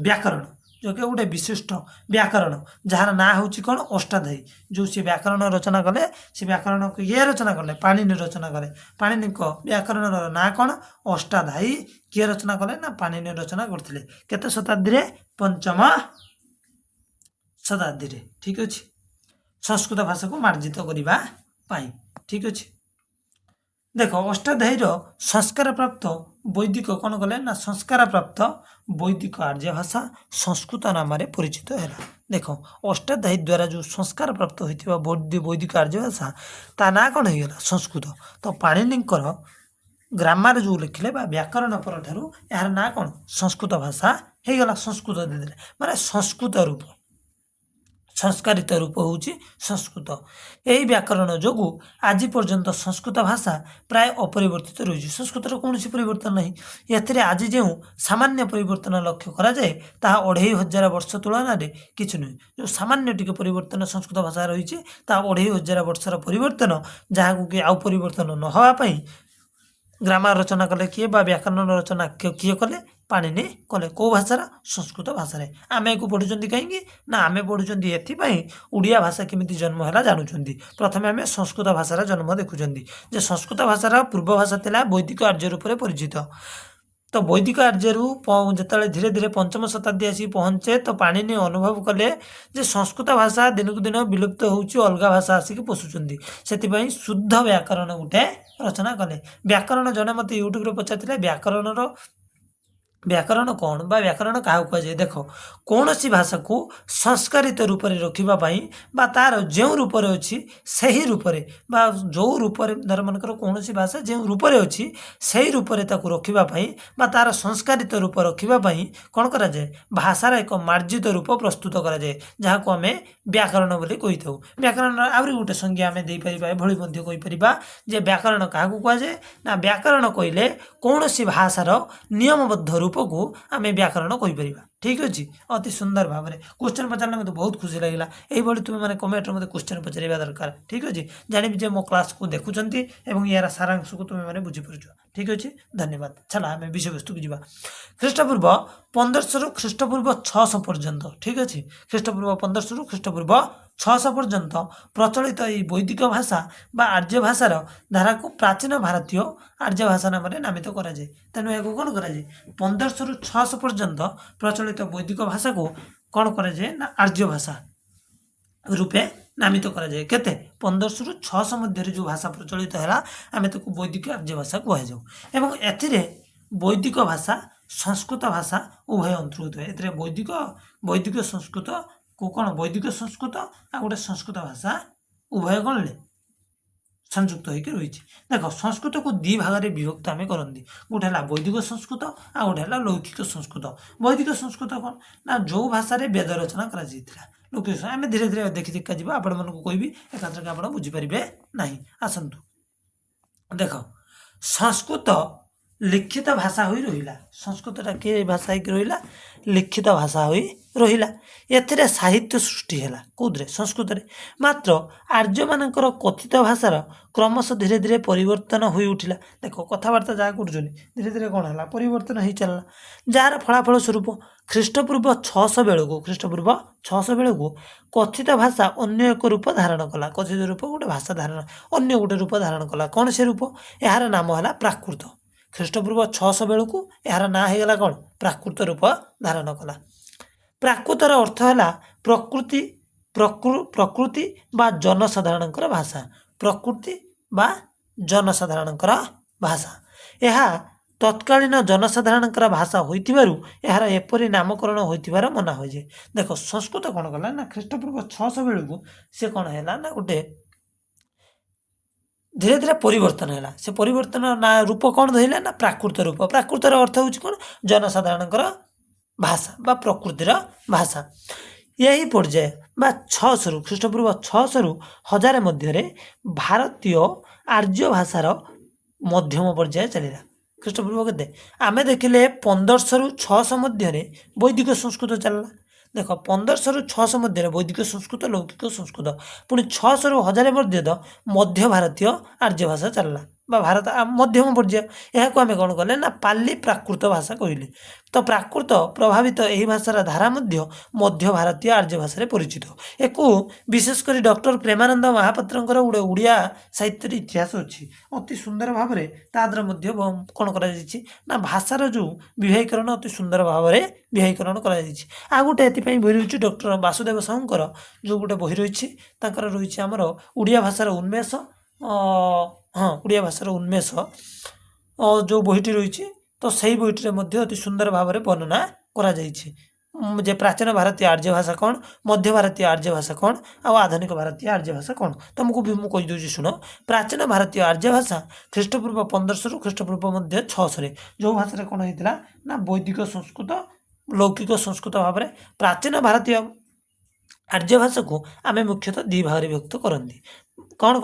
ବ୍ୟାକରଣ, ଯେଉଁକି ଗୋଟେ ବିଶିଷ୍ଟ ବ୍ୟାକରଣ ଯାହାର ନାଁ ହେଉଛି କ'ଣ ଅଷ୍ଟାଧ୍ୟାୟୀ, ଯେଉଁ ସେ ବ୍ୟାକରଣ ରଚନା କଲେ, ସେ ବ୍ୟାକରଣକୁ କିଏ ରଚନା କଲେ? ପାଣିନି ରଚନା କଲେ। ପାଣିନିଙ୍କ ବ୍ୟାକରଣର ନାଁ କ'ଣ? ଅଷ୍ଟାଧ୍ୟାୟୀ। କିଏ ରଚନା କଲେ ନା ପାଣିନି ରଚନା କରିଥିଲେ। କେତେ ଶତାବ୍ଦୀରେ? 5ମ ଶତାବ୍ଦୀରେ। ଠିକ୍ ଅଛି, ସଂସ୍କୃତ ଭାଷାକୁ ମାର୍ଜିତ କରିବା ପାଇଁ। ଠିକ୍ ଅଛି, ଦେଖ ଅଷ୍ଟାଧ୍ୟାୟୀର ସଂସ୍କାରପ୍ରାପ୍ତ ବୈଦିକ କ'ଣ କଲେ ନା ସଂସ୍କାରପ୍ରାପ୍ତ ବୈଦିକ ଆର୍ଯ୍ୟ ଭାଷା ସଂସ୍କୃତ ନାମରେ ପରିଚିତ ହେଲା। ଦେଖ ଅଷ୍ଟାଧ୍ୟାୟୀ ଦ୍ୱାରା ଯେଉଁ ସଂସ୍କାରପ୍ରାପ୍ତ ହୋଇଥିବା ବୈଦିକ ଆର୍ଯ୍ୟ ଭାଷା ତା ନାଁ କ'ଣ ହେଇଗଲା? ସଂସ୍କୃତ। ତ ପାଣିନିଙ୍କର ଗ୍ରାମାର ଯେଉଁ ଲେଖିଲେ ବା ବ୍ୟାକରଣ ପରଠାରୁ ଏହାର ନାଁ କ'ଣ? ସଂସ୍କୃତ ଭାଷା ହେଇଗଲା। ସଂସ୍କୃତ ଦେଇଦେଲେ ମାନେ ସଂସ୍କୃତ ରୂପ, ସଂସ୍କାରିତ ରୂପ ହେଉଛି ସଂସ୍କୃତ। ଏହି ବ୍ୟାକରଣ ଯୋଗୁଁ ଆଜି ପର୍ଯ୍ୟନ୍ତ ସଂସ୍କୃତ ଭାଷା ପ୍ରାୟ ଅପରିବର୍ତ୍ତିତ ରହିଛି। ସଂସ୍କୃତର କୌଣସି ପରିବର୍ତ୍ତନ ନାହିଁ। ଏଥିରେ ଆଜି ଯେଉଁ ସାମାନ୍ୟ ପରିବର୍ତ୍ତନ ଲକ୍ଷ୍ୟ କରାଯାଏ ତାହା 2500 ବର୍ଷ ତୁଳନାରେ କିଛି ନୁହେଁ। ଯେଉଁ ସାମାନ୍ୟ ଟିକେ ପରିବର୍ତ୍ତନ ସଂସ୍କୃତ ଭାଷା ରହିଛି ତାହା 2500 ବର୍ଷର ପରିବର୍ତ୍ତନ, ଯାହାକୁ କି ଆଉ ପରିବର୍ତ୍ତନ ନ ହେବା ପାଇଁ ଗ୍ରାମାର ରଚନା କଲେ କିଏ ବା ବ୍ୟାକରଣ ରଚନା କିଏ କଲେ? ପାଣିନି କଲେ କେଉଁ ଭାଷାର ସଂସ୍କୃତ ଭାଷାରେ ଆମେ ଏକୁ ପଢ଼ୁଛନ୍ତି କାହିଁକି ନା ଆମେ ପଢ଼ୁଛନ୍ତି ଏଥିପାଇଁ ଓଡ଼ିଆ ଭାଷା କେମିତି ଜନ୍ମ ହେଲା ଜାଣୁଛନ୍ତି ପ୍ରଥମେ ଆମେ ସଂସ୍କୃତ ଭାଷାର ଜନ୍ମ ଦେଖୁଛନ୍ତି ଯେ ସଂସ୍କୃତ ଭାଷାର ପୂର୍ବ ଭାଷା ଥିଲା ବୈଦିକ ଆର୍ଯ୍ୟ ରୂପରେ ପରିଚିତ ତ ବୈଦିକ ଆର୍ଯ୍ୟରୁ ଯେତେବେଳେ ଧୀରେ ଧୀରେ ପଞ୍ଚମ ଶତାବ୍ଦୀ ଆସିକି ପହଞ୍ଚେ ତ ପାଣିନି ଅନୁଭବ କଲେ ଯେ ସଂସ୍କୃତ ଭାଷା ଦିନକୁ ଦିନ ବିଲୁପ୍ତ ହେଉଛି ଅଲଗା ଭାଷା ଆସିକି ପଶୁଛନ୍ତି ସେଥିପାଇଁ ଶୁଦ୍ଧ ବ୍ୟାକରଣ ଗୋଟେ ରଚନା କଲେ ବ୍ୟାକରଣ ଜଣେ ମୋତେ ୟୁଟ୍ୟୁବରେ ପଚାରିଥିଲେ ବ୍ୟାକରଣ କ'ଣ ବା ବ୍ୟାକରଣ କାହାକୁ କୁହାଯାଏ ଦେଖ କୌଣସି ଭାଷାକୁ ସଂସ୍କାରିତ ରୂପରେ ରଖିବା ପାଇଁ ବା ତାର ଯେଉଁ ରୂପରେ ଅଛି ସେହି ରୂପରେ ବା ଯେଉଁ ରୂପରେ ଧର ମନେକର କୌଣସି ଭାଷା ଯେଉଁ ରୂପରେ ଅଛି ସେହି ରୂପରେ ତାକୁ ରଖିବା ପାଇଁ ବା ତାର ସଂସ୍କାରିତ ରୂପ ରଖିବା ପାଇଁ କ'ଣ କରାଯାଏ ଭାଷାର ଏକ ମାର୍ଜିତ ରୂପ ପ୍ରସ୍ତୁତ କରାଯାଏ ଯାହାକୁ ଆମେ ବ୍ୟାକରଣ ବୋଲି କହିଥାଉ ବ୍ୟାକରଣର ଆହୁରି ଗୋଟେ ସଂଜ୍ଞା ଆମେ ଦେଇପାରିବା ଏଭଳି ମଧ୍ୟ କହିପାରିବା ଯେ ବ୍ୟାକରଣ କାହାକୁ କୁହାଯାଏ ନା ବ୍ୟାକରଣ କହିଲେ କୌଣସି ଭାଷାର ନିୟମବଦ୍ଧ ରୂପକୁ ଆମେ ବ୍ୟାକରଣ କହିପାରିବା ଠିକ୍ ଅଛି ଅତି ସୁନ୍ଦର ଭାବରେ କ୍ୱେଶ୍ଚନ୍ ପଚାରିଲେ ମୋତେ ବହୁତ ଖୁସି ଲାଗିଲା ଏଇଭଳି ତୁମେମାନେ କମେଣ୍ଟରେ ମୋତେ କ୍ୱେଶ୍ଚନ୍ ପଚାରିବା ଦରକାର ଠିକ୍ ଅଛି ଜାଣିବି ଯେ ମୋ କ୍ଲାସ୍କୁ ଦେଖୁଛନ୍ତି ଏବଂ ଏହାର ସାରାଂଶକୁ ତୁମେମାନେ ବୁଝିପାରୁଛ ଠିକ୍ ଅଛି ଧନ୍ୟବାଦ ଚାଲ ଆମେ ବିଷୟବସ୍ତୁକୁ ଯିବା ଖ୍ରୀଷ୍ଟପୂର୍ବ 1500ରୁ ଖ୍ରୀଷ୍ଟପୂର୍ବ 600 ପର୍ଯ୍ୟନ୍ତ ଠିକ୍ ଅଛି ଖ୍ରୀଷ୍ଟପୂର୍ବ 1500ରୁ ଖ୍ରୀଷ୍ଟପୂର୍ବ 600 ପର୍ଯ୍ୟନ୍ତ ପ୍ରଚଳିତ ଏହି ବୈଦିକ ଭାଷା ବା ଆର୍ଯ୍ୟ ଭାଷାର ଧାରାକୁ ପ୍ରାଚୀନ ଭାରତୀୟ ଆର୍ଯ୍ୟ ଭାଷା ନାମରେ ନାମିତ କରାଯାଏ ତେଣୁ ଏହାକୁ କ'ଣ କରାଯାଏ 1500ରୁ 600 ପର୍ଯ୍ୟନ୍ତ ପ୍ରଚଳିତ ବୈଦିକ ଭାଷାକୁ କ'ଣ କରାଯାଏ ନା ଆର୍ଯ୍ୟ ଭାଷା ରୂପେ ନାମିତ କରାଯାଏ କେତେ 1500ରୁ 600 ମଧ୍ୟରେ ଯେଉଁ ଭାଷା ପ୍ରଚଳିତ ହେଲା ଆମେ ତାକୁ ବୈଦିକ ଆର୍ଯ୍ୟ ଭାଷା କୁହାଯାଉ ଏବଂ ଏଥିରେ ବୈଦିକ ଭାଷା ସଂସ୍କୃତ ଭାଷା ଉଭୟ ଅନ୍ତର୍ଭୁକ୍ତ ହୁଏ ଏଥିରେ ବୈଦିକ ସଂସ୍କୃତକୁ କ'ଣ ବୈଦିକ ସଂସ୍କୃତ ଆଉ ଗୋଟେ ସଂସ୍କୃତ ଭାଷା ଉଭୟ କ'ଣରେ ସଂଯୁକ୍ତ ହୋଇକି ରହିଛି ଦେଖ ସଂସ୍କୃତକୁ ଦୁଇ ଭାଗରେ ବିଭକ୍ତ ଆମେ କରନ୍ତି ଗୋଟେ ହେଲା ବୈଦିକ ସଂସ୍କୃତ ଆଉ ଗୋଟେ ହେଲା ଲୌକିକ ସଂସ୍କୃତ ବୈଦିକ ସଂସ୍କୃତ କ'ଣ ନା ଯେଉଁ ଭାଷାରେ ବେଦ ରଚନା କରାଯାଇଥିଲା ଲୌକିକ ଆମେ ଧୀରେ ଧୀରେ ଦେଖି ଦେଖା ଯିବା ଆପଣମାନଙ୍କୁ କହିବି ଏକାଥରକେ ଆପଣ ବୁଝିପାରିବେ ନାହିଁ ଆସନ୍ତୁ ଦେଖ ସଂସ୍କୃତ ଲିଖିତ ଭାଷା ହୋଇ ରହିଲା ସଂସ୍କୃତଟା କିଏ ଭାଷା ହେଇକି ରହିଲା ଲିଖିତ ଭାଷା ହୋଇ ରହିଲା ଏଥିରେ ସାହିତ୍ୟ ସୃଷ୍ଟି ହେଲା କେଉଁଥିରେ ସଂସ୍କୃତରେ ମାତ୍ର ଆର୍ଯ୍ୟମାନଙ୍କର କଥିତ ଭାଷାର କ୍ରମଶଃ ଧୀରେ ଧୀରେ ପରିବର୍ତ୍ତନ ହୋଇ ଉଠିଲା ଦେଖ କଥାବାର୍ତ୍ତା ଯାହା କରୁଛନ୍ତି ଧୀରେ ଧୀରେ କ'ଣ ହେଲା ପରିବର୍ତ୍ତନ ହେଇ ଚାଲିଲା ଯାହାର ଫଳାଫଳ ସ୍ୱରୂପ ଖ୍ରୀଷ୍ଟପୂର୍ବ 600 ବେଳକୁ କଥିତ ଭାଷା ଅନ୍ୟ ଏକ ରୂପ ଧାରଣ କଲା କଥିତ ରୂପ ଗୋଟେ ଭାଷା ଧାରଣ ଅନ୍ୟ ଗୋଟେ ରୂପ ଧାରଣ କଲା କ'ଣ ସେ ରୂପ ଏହାର ନାମ ହେଲା ପ୍ରାକୃତ ଖ୍ରୀଷ୍ଟପୂର୍ବ 600 ବେଳକୁ ଏହାର ନାଁ ହେଇଗଲା କ'ଣ ପ୍ରାକୃତ ରୂପ ଧାରଣ କଲା ପ୍ରାକୃତର ଅର୍ଥ ହେଲା ପ୍ରକୃତି ବା ଜନସାଧାରଣଙ୍କର ଭାଷା ପ୍ରକୃତି ବା ଜନସାଧାରଣଙ୍କର ଭାଷା ଏହା ତତ୍କାଳୀନ ଜନସାଧାରଣଙ୍କର ଭାଷା ହୋଇଥିବାରୁ ଏହାର ଏପରି ନାମକରଣ ହୋଇଥିବାର ମନା ହୋଇଯାଏ ଦେଖ ସଂସ୍କୃତ କ'ଣ କଲା ନା ଖ୍ରୀଷ୍ଟପୂର୍ବ 600 ବେଳକୁ ସେ କ'ଣ ହେଲା ନା ଗୋଟେ ଧୀରେ ଧୀରେ ପରିବର୍ତ୍ତନ ହେଲା ସେ ପରିବର୍ତ୍ତନ ନା ରୂପ କ'ଣ ଧରିଲା ନା ପ୍ରାକୃତ ରୂପ ପ୍ରାକୃତର ଅର୍ଥ ହେଉଛି କ'ଣ ଜନସାଧାରଣଙ୍କର ଭାଷା ବା ପ୍ରକୃତିର ଭାଷା ଏହି ପର୍ଯ୍ୟାୟ ବା 600ରୁ ଖ୍ରୀଷ୍ଟପୂର୍ବ 600ରୁ 1000 ମଧ୍ୟରେ ଭାରତୀୟ ଆର୍ଯ୍ୟ ଭାଷାର ମଧ୍ୟମ ପର୍ଯ୍ୟାୟ ଚାଲିଲା ଖ୍ରୀଷ୍ଟପୂର୍ବ କେତେ ଆମେ ଦେଖିଲେ 1500ରୁ 600 ମଧ୍ୟରେ ବୈଦିକ ସଂସ୍କୃତ ଚାଲିଲା ଦେଖ 1500ରୁ 600 ମଧ୍ୟରେ ବୈଦିକ ସଂସ୍କୃତ ଲୌକିକ ସଂସ୍କୃତ ପୁଣି 600ରୁ 1000 ମଧ୍ୟରେ ମଧ୍ୟ ଭାରତୀୟ ଆର୍ଯ୍ୟ ଭାଷା ଚାଲିଲା ବା ଭାରତ ମଧ୍ୟମ ପର୍ଯ୍ୟାୟ ଏହାକୁ ଆମେ କ'ଣ କଲେ ନା ପାଲି ପ୍ରାକୃତ ଭାଷା କହିଲେ ତ ପ୍ରାକୃତ ପ୍ରଭାବିତ ଏହି ଭାଷାର ଧାରା ମଧ୍ୟ ଭାରତୀୟ ଆର୍ଯ୍ୟ ଭାଷାରେ ପରିଚିତ ଏକୁ ବିଶେଷ କରି ଡକ୍ଟର ପ୍ରେମାନନ୍ଦ ମହାପାତ୍ରଙ୍କର ଗୋଟେ ଓଡ଼ିଆ ସାହିତ୍ୟର ଇତିହାସ ଅଛି ଅତି ସୁନ୍ଦର ଭାବରେ ତା ଦ୍ୱାରା ମଧ୍ୟ କ'ଣ କରାଯାଇଛି ନା ଭାଷାର ଯେଉଁ ବିବାହୀକରଣ ଅତି ସୁନ୍ଦର ଭାବରେ ବିବାହୀକରଣ କରାଯାଇଛି ଆଉ ଗୋଟେ ଏଥିପାଇଁ ବହି ରହିଛି ଡକ୍ଟର ବାସୁଦେବ ସାହୁଙ୍କର ଯେଉଁ ଗୋଟେ ବହି ରହିଛି ତାଙ୍କର ରହିଛି ଆମର ଓଡ଼ିଆ ଭାଷାର ଉନ୍ମେଷ ଓଡ଼ିଆ ଭାଷାର ଉନ୍ମେଷ ଯେଉଁ ବହିଟି ରହିଛି ତ ସେହି ବହିଟିରେ ମଧ୍ୟ ଅତି ସୁନ୍ଦର ଭାବରେ ବର୍ଣ୍ଣନା କରାଯାଇଛି ଯେ ପ୍ରାଚୀନ ଭାରତୀୟ ଆର୍ଯ୍ୟ ଭାଷା କ'ଣ ମଧ୍ୟ ଭାରତୀୟ ଆର୍ଯ୍ୟ ଭାଷା କ'ଣ ଆଉ ଆଧୁନିକ ଭାରତୀୟ ଆର୍ଯ୍ୟ ଭାଷା କ'ଣ ତୁମକୁ ବି ମୁଁ କହିଦେଉଛି ଶୁଣ ପ୍ରାଚୀନ ଭାରତୀୟ ଆର୍ଯ୍ୟ ଭାଷା ଖ୍ରୀଷ୍ଟପୂର୍ବ 1500ରୁ ଖ୍ରୀଷ୍ଟପୂର୍ବ ମଧ୍ୟ 600ରେ ଯେଉଁ ଭାଷାରେ କ'ଣ ହେଇଥିଲା ନା ବୈଦିକ ସଂସ୍କୃତ ଲୌକିକ ସଂସ୍କୃତ ଭାବରେ ପ୍ରାଚୀନ ଭାରତୀୟ ଆର୍ଯ୍ୟ ଭାଷାକୁ ଆମେ ମୁଖ୍ୟତଃ ଦୁଇ ଭାଗରେ ବିଭକ୍ତ କରନ୍ତି କ'ଣ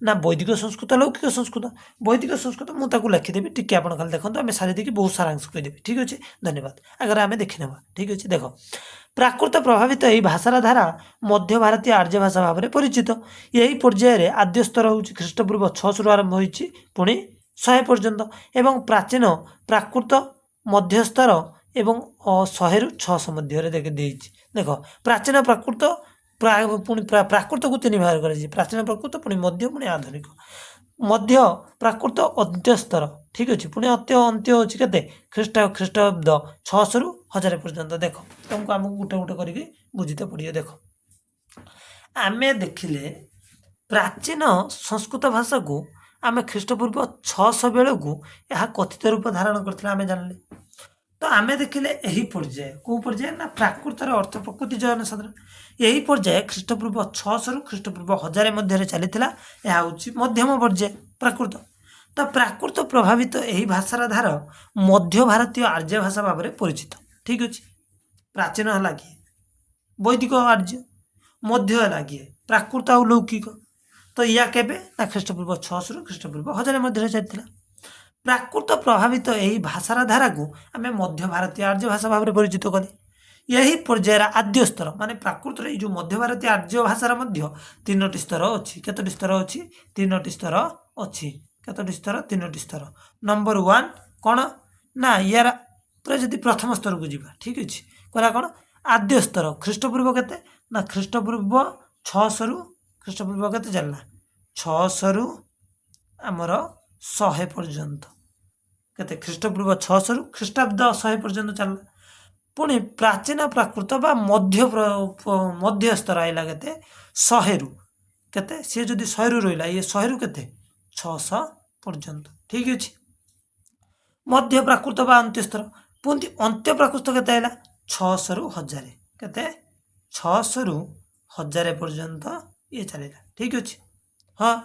ନା ବୈଦିକ ସଂସ୍କୃତ ଲୌକିକ ସଂସ୍କୃତ ବୈଦିକ ସଂସ୍କୃତ ମୁଁ ତାକୁ ଲେଖିଦେବି ଟିକେ ଆପଣ ଖାଲି ଦେଖନ୍ତୁ ଆମେ ସାରି ଦେଇକି ବହୁତ ସାରାଂଶ କହିଦେବି ଠିକ୍ ଅଛି ଧନ୍ୟବାଦ ଆଗରେ ଆମେ ଦେଖିନେବା ଠିକ୍ ଅଛି ଦେଖ ପ୍ରାକୃତ ପ୍ରଭାବିତ ଏହି ଭାଷାର ଧାରା ମଧ୍ୟ ଭାରତୀୟ ଆର୍ଯ୍ୟ ଭାଷା ଭାବରେ ପରିଚିତ ଏହି ପର୍ଯ୍ୟାୟରେ ଆଦ୍ୟ ସ୍ତର ହେଉଛି ଖ୍ରୀଷ୍ଟପୂର୍ବ 600ରୁ ଆରମ୍ଭ ହୋଇଛି ପୁଣି 100 ପର୍ଯ୍ୟନ୍ତ ଏବଂ ପ୍ରାଚୀନ ପ୍ରାକୃତ ମଧ୍ୟସ୍ତର ଏବଂ 100ରୁ 600 ମଧ୍ୟରେ ଦେଇଛି। ଦେଖ ପ୍ରାଚୀନ ପ୍ରାକୃତ ପୁଣି ପ୍ରାକୃତକୁ 3 ଭାଗ କରାଯାଇଛି। ପ୍ରାଚୀନ ପ୍ରାକୃତ, ପୁଣି ମଧ୍ୟ, ପୁଣି ଆଧୁନିକ। ମଧ୍ୟ ପ୍ରାକୃତ ଅନ୍ତ୍ୟସ୍ତର, ଠିକ୍ ଅଛି। ପୁଣି ଅନ୍ତ୍ୟ ହେଉଛି କେତେ? ଖ୍ରୀଷ୍ଟାବ୍ଦ 600ରୁ 1000 ପର୍ଯ୍ୟନ୍ତ। ଦେଖ ତୁମକୁ ଆମକୁ ଗୋଟେ ଗୋଟେ କରିକି ବୁଝିତେ ପଡ଼ିବ। ଦେଖ ଆମେ ଦେଖିଲେ ପ୍ରାଚୀନ ସଂସ୍କୃତ ଭାଷାକୁ ଆମେ ଖ୍ରୀଷ୍ଟପୂର୍ବ 600 ବେଳକୁ ଏହା କଥିତ ରୂପ ଧାରଣ କରିଥିଲା ଆମେ ଜାଣିଲେ। ତ ଆମେ ଦେଖିଲେ ଏହି ପର୍ଯ୍ୟାୟ, କେଉଁ ପର୍ଯ୍ୟାୟ? ନା ପ୍ରାକୃତର ଅର୍ଥ ପ୍ରକୃତି ଜନସାଧାରଣ। ଏହି ପର୍ଯ୍ୟାୟ ଖ୍ରୀଷ୍ଟପୂର୍ବ 600ରୁ ଖ୍ରୀଷ୍ଟପୂର୍ବ 1000 ମଧ୍ୟରେ ଚାଲିଥିଲା। ଏହା ହେଉଛି ମଧ୍ୟମ ପର୍ଯ୍ୟାୟ ପ୍ରାକୃତ। ତ ପ୍ରାକୃତ ପ୍ରଭାବିତ ଏହି ଭାଷାର ଧାର ମଧ୍ୟ ଭାରତୀୟ ଆର୍ଯ୍ୟ ଭାଷା ଭାବରେ ପରିଚିତ, ଠିକ୍ ଅଛି। ପ୍ରାଚୀନ ହେଲା କିଏ? ବୈଦିକ ଆର୍ଯ୍ୟ। ମଧ୍ୟ ହେଲା କିଏ? ପ୍ରାକୃତ ଆଉ ଲୌକିକ। ତ ୟା କେବେ? ନା ଖ୍ରୀଷ୍ଟପୂର୍ବ 600ରୁ ଖ୍ରୀଷ୍ଟପୂର୍ବ 1000 ମଧ୍ୟରେ ଚାଲିଥିଲା। ପ୍ରାକୃତ ପ୍ରଭାବିତ ଏହି ଭାଷାର ଧାରାକୁ ଆମେ ମଧ୍ୟ ଭାରତୀୟ ଆର୍ଯ୍ୟ ଭାଷା ଭାବରେ ପରିଚିତ କଲେ। ଏହି ପର୍ଯ୍ୟାୟର ଆଦ୍ୟ ସ୍ତର, ମାନେ ପ୍ରାକୃତର ଏଇ ଯେଉଁ ମଧ୍ୟ ଭାରତୀୟ ଆର୍ଯ୍ୟ ଭାଷାର ମଧ୍ୟ 3ଟି ସ୍ତର ଅଛି। କେତୋଟି ସ୍ତର ଅଛି? 3ଟି ସ୍ତର ଅଛି। କେତୋଟି ସ୍ତର? 3ଟି ସ୍ତର। ନମ୍ବର 1 କ'ଣ? ନା ୟାର ପୁରା ଯଦି ପ୍ରଥମ ସ୍ତରକୁ ଯିବା, ଠିକ୍ ଅଛି। କହିଲା କ'ଣ? ଆଦ୍ୟ ସ୍ତର ଖ୍ରୀଷ୍ଟପୂର୍ବ କେତେ? ନା ଖ୍ରୀଷ୍ଟପୂର୍ବ 600ରୁ ଖ୍ରୀଷ୍ଟପୂର୍ବ କେତେ ଚାଲିଲା? 600ରୁ ଆମର 100 ପର୍ଯ୍ୟନ୍ତ। କେତେ? ଖ୍ରୀଷ୍ଟପୂର୍ବ 600ରୁ ଖ୍ରୀଷ୍ଟାବ୍ଦ 100 ପର୍ଯ୍ୟନ୍ତ ଚାଲିଲା। ପୁଣି ପ୍ରାଚୀନ ପ୍ରାକୃତ ବା ମଧ୍ୟ ସ୍ତର ଆଇଲା କେତେ? 100ରୁ କେତେ? ସିଏ ଯଦି 100ରୁ ରହିଲା, ଇଏ 100ରୁ କେତେ? 600 ପର୍ଯ୍ୟନ୍ତ, ଠିକ୍ ଅଛି। ମଧ୍ୟ ପ୍ରାକୃତ ବା ଅନ୍ତ୍ୟସ୍ତର। ପୁଣି ଅନ୍ତ୍ୟ ପ୍ରାକୃତ କେତେ ହେଲା? 600ରୁ 1000। କେତେ? 600ରୁ 1000 ପର୍ଯ୍ୟନ୍ତ ଇଏ ଚାଲିଲା, ଠିକ୍ ଅଛି। ହଁ,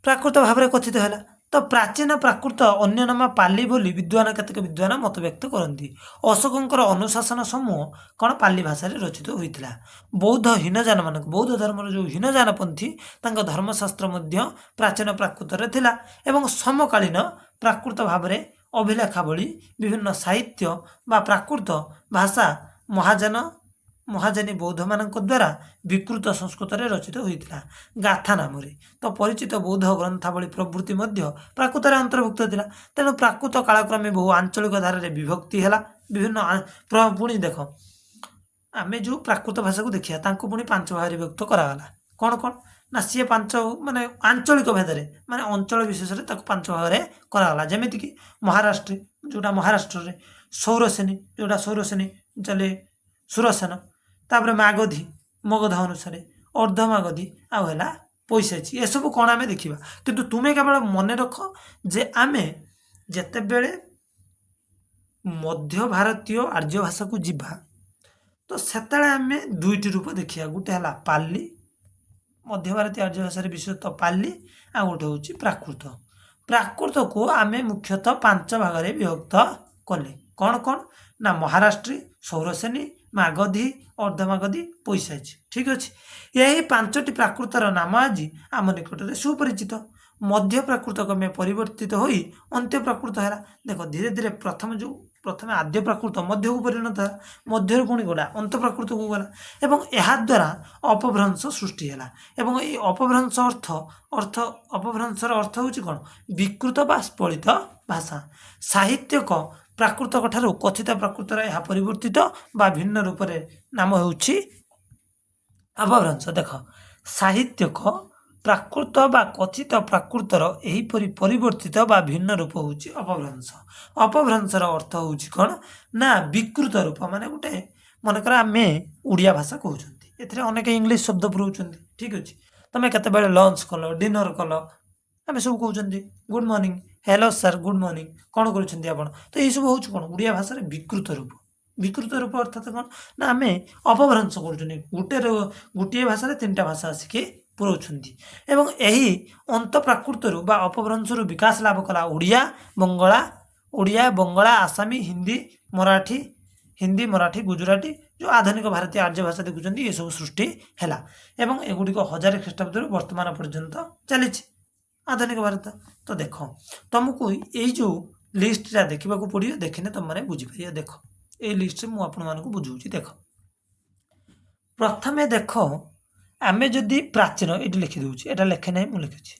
ପ୍ରାକୃତ ଭାବରେ କଥିତ ହେଲା। ତ ପ୍ରାଚୀନ ପ୍ରାକୃତ ଅନ୍ୟ ନାମ ପାଲି ବୋଲି କେତେକ ବିଦ୍ୱାନ ମତବ୍ୟକ୍ତ କରନ୍ତି। ଅଶୋକଙ୍କର ଅନୁଶାସନ ସମୂହ କ'ଣ ପାଲି ଭାଷାରେ ରଚିତ ହୋଇଥିଲା। ବୌଦ୍ଧ ହୀନଯାନମାନଙ୍କୁ, ବୌଦ୍ଧ ଧର୍ମର ଯେଉଁ ହୀନଯାନପନ୍ଥୀ, ତାଙ୍କ ଧର୍ମଶାସ୍ତ୍ର ମଧ୍ୟ ପ୍ରାଚୀନ ପ୍ରାକୃତରେ ଥିଲା। ଏବଂ ସମକାଳୀନ ପ୍ରାକୃତ ଭାବରେ ଅଭିଲେଖାବଳୀ, ବିଭିନ୍ନ ସାହିତ୍ୟ ବା ପ୍ରାକୃତ ଭାଷା ମହାଯାନୀ ବୌଦ୍ଧମାନଙ୍କ ଦ୍ୱାରା ବିକୃତ ସଂସ୍କୃତରେ ରଚିତ ହୋଇଥିଲା। ଗାଥା ନାମରେ ତ ପରିଚିତ ବୌଦ୍ଧ ଗ୍ରନ୍ଥାବଳୀ ପ୍ରଭୃତି ମଧ୍ୟ ପ୍ରାକୃତରେ ଅନ୍ତର୍ଭୁକ୍ତ ଥିଲା। ତେଣୁ ପ୍ରାକୃତ କାଳକ୍ରମେ ବହୁ ଆଞ୍ଚଳିକ ଧାରାରେ ବିଭକ୍ତି ହେଲା। ବିଭିନ୍ନ ପୁଣି ଦେଖ, ଆମେ ଯେଉଁ ପ୍ରାକୃତ ଭାଷାକୁ ଦେଖିବା, ତାଙ୍କୁ ପୁଣି 5 ଭାଗରେ ବିଭକ୍ତ କରାଗଲା। କ'ଣ କ'ଣ? ନା ସିଏ 5 ମାନେ ଆଞ୍ଚଳିକ ଭେଦରେ, ମାନେ ଅଞ୍ଚଳ ବିଶେଷରେ ତାକୁ 5 ଭାଗରେ କରାଗଲା। ଯେମିତିକି ମହାରାଷ୍ଟ୍ର, ଯେଉଁଟା ମହାରାଷ୍ଟ୍ରରେ, ସୌରସେନୀ, ଯେଉଁଟା ସୌରସେନୀ ଚାଲେ ସୁରସେନ, ତାପରେ ମାଗଧୀ ମଗଧ ଅନୁସାରେ, ଅର୍ଦ୍ଧମାଗଧୀ, ଆଉ ହେଲା ପୈଶାଚୀ। ଏସବୁ କ'ଣ ଆମେ ଦେଖିବା। କିନ୍ତୁ ତୁମେ କେବଳ ମନେ ରଖ ଯେ ଆମେ ଯେତେବେଳେ ମଧ୍ୟ ଭାରତୀୟ ଆର୍ଯ୍ୟ ଭାଷାକୁ ଯିବା, ତ ସେତେବେଳେ ଆମେ 2ଟି ରୂପ ଦେଖିବା। ଗୋଟେ ହେଲା ପାଲି, ମଧ୍ୟ ଭାରତୀୟ ଆର୍ଯ୍ୟ ଭାଷାରେ ବିଶେଷତଃ ପାଲି, ଆଉ ଗୋଟେ ହେଉଛି ପ୍ରାକୃତ। ପ୍ରାକୃତକୁ ଆମେ ମୁଖ୍ୟତଃ 5 ଭାଗରେ ବିଭକ୍ତ କଲେ। କ'ଣ କ'ଣ? ନା ମହାରାଷ୍ଟ୍ରୀ, ସୌରସେନୀ, ମାଗଧୀ, ଅର୍ଦ୍ଧମାଗଧୀ, ପୈଶାଚୀ, ଠିକ୍ ଅଛି। ଏହି 5ଟି ପ୍ରାକୃତର ନାମ ଆଜି ଆମ ନିକଟରେ ସୁପରିଚିତ। ମଧ୍ୟ ପ୍ରାକୃତ କ୍ରମେ ପରିବର୍ତ୍ତିତ ହୋଇ ଅନ୍ତ୍ୟ ପ୍ରାକୃତ ହେଲା। ଦେଖ ଧୀରେ ଧୀରେ ପ୍ରଥମେ ଆଦ୍ୟ ପ୍ରାକୃତ ମଧ୍ୟକୁ ପରିଣତ ହେଲା, ମଧ୍ୟରୁ ପୁଣି ଗଲା ଅନ୍ତ ପ୍ରାକୃତକୁ ଗଲା, ଏବଂ ଏହାଦ୍ୱାରା ଅପଭ୍ରଂଶ ସୃଷ୍ଟି ହେଲା। ଏବଂ ଏହି ଅପଭ୍ରଂଶର ଅର୍ଥ ହେଉଛି କ'ଣ? ବିକୃତ ବା ସ୍ଫଳିତ ଭାଷା। ସାହିତ୍ୟକ ପ୍ରାକୃତକ ଠାରୁ କଥିତ ପ୍ରାକୃତର ଏହା ପରିବର୍ତ୍ତିତ ବା ଭିନ୍ନ ରୂପରେ ନାମ ହେଉଛି ଅପଭ୍ରଂଶ। ଦେଖ ସାହିତ୍ୟକ ପ୍ରାକୃତ ବା କଥିତ ପ୍ରାକୃତର ଏହିପରି ପରିବର୍ତ୍ତିତ ବା ଭିନ୍ନ ରୂପ ହେଉଛି ଅପଭ୍ରଂଶ। ଅପଭ୍ରଂଶର ଅର୍ଥ ହେଉଛି କ'ଣ? ନା ବିକୃତ ରୂପ। ମାନେ ଗୋଟେ ମନେକର ଆମେ ଓଡ଼ିଆ ଭାଷା କହୁଛନ୍ତି, ଏଥିରେ ଅନେକ ଇଂଲିଶ ଶବ୍ଦ ପୁରଉଛନ୍ତି, ଠିକ୍ ଅଛି। ତମେ କେତେବେଳେ ଲଞ୍ଚ କଲ, ଡିନର କଲ, ଆମେ ସବୁ କହୁଛନ୍ତି good morning, hello sir, good morning, କ'ଣ କରୁଛନ୍ତି ଆପଣ? ତ ଏଇସବୁ ହେଉଛି କ'ଣ? ଓଡ଼ିଆ ଭାଷାରେ ବିକୃତ ରୂପ। ବିକୃତ ରୂପ ଅର୍ଥାତ୍ କ'ଣ? ନା ଆମେ ଅପଭ୍ରଂଶ କରୁଛନ୍ତି। ଗୋଟିଏ ଭାଷାରେ 3ଟା ଭାଷା ଆସିକି ପୁରଉଛନ୍ତି। ଏବଂ ଏହି ଅନ୍ତ ପ୍ରାକୃତରୁ ବା ଅପଭ୍ରଂଶରୁ ବିକାଶ ଲାଭ କଲା ଓଡ଼ିଆ, ବଙ୍ଗଳା, ଆସାମୀ, ହିନ୍ଦୀ, ମରାଠୀ, ଗୁଜୁରାଟୀ, ଯେଉଁ ଆଧୁନିକ ଭାରତୀୟ ଆର୍ଯ୍ୟ ଭାଷା ଦେଖୁଛନ୍ତି, ଏସବୁ ସୃଷ୍ଟି ହେଲା। ଏବଂ ଏଗୁଡ଼ିକ 1000 ଖ୍ରୀଷ୍ଟାବ୍ଦରୁ ବର୍ତ୍ତମାନ ପର୍ଯ୍ୟନ୍ତ ଚାଲିଛି ଆଧୁନିକ ଭାରତ। ତ ଦେଖ ତୁମକୁ ଏଇ ଯେଉଁ ଲିଷ୍ଟଟା ଦେଖିବାକୁ ପଡ଼ିବ, ଦେଖିଲେ ତୁମମାନେ ବୁଝିପାରିବ। ଦେଖ ଏଇ ଲିଷ୍ଟରେ ମୁଁ ଆପଣମାନଙ୍କୁ ବୁଝାଉଛି। ଦେଖ ପ୍ରଥମେ ଦେଖ, ଆମେ ଯଦି ପ୍ରାଚୀନ, ଏଇଠି ଲେଖିଦେଉଛି, ଏଇଟା ଲେଖେ ନାହିଁ, ମୁଁ ଲେଖୁଛି।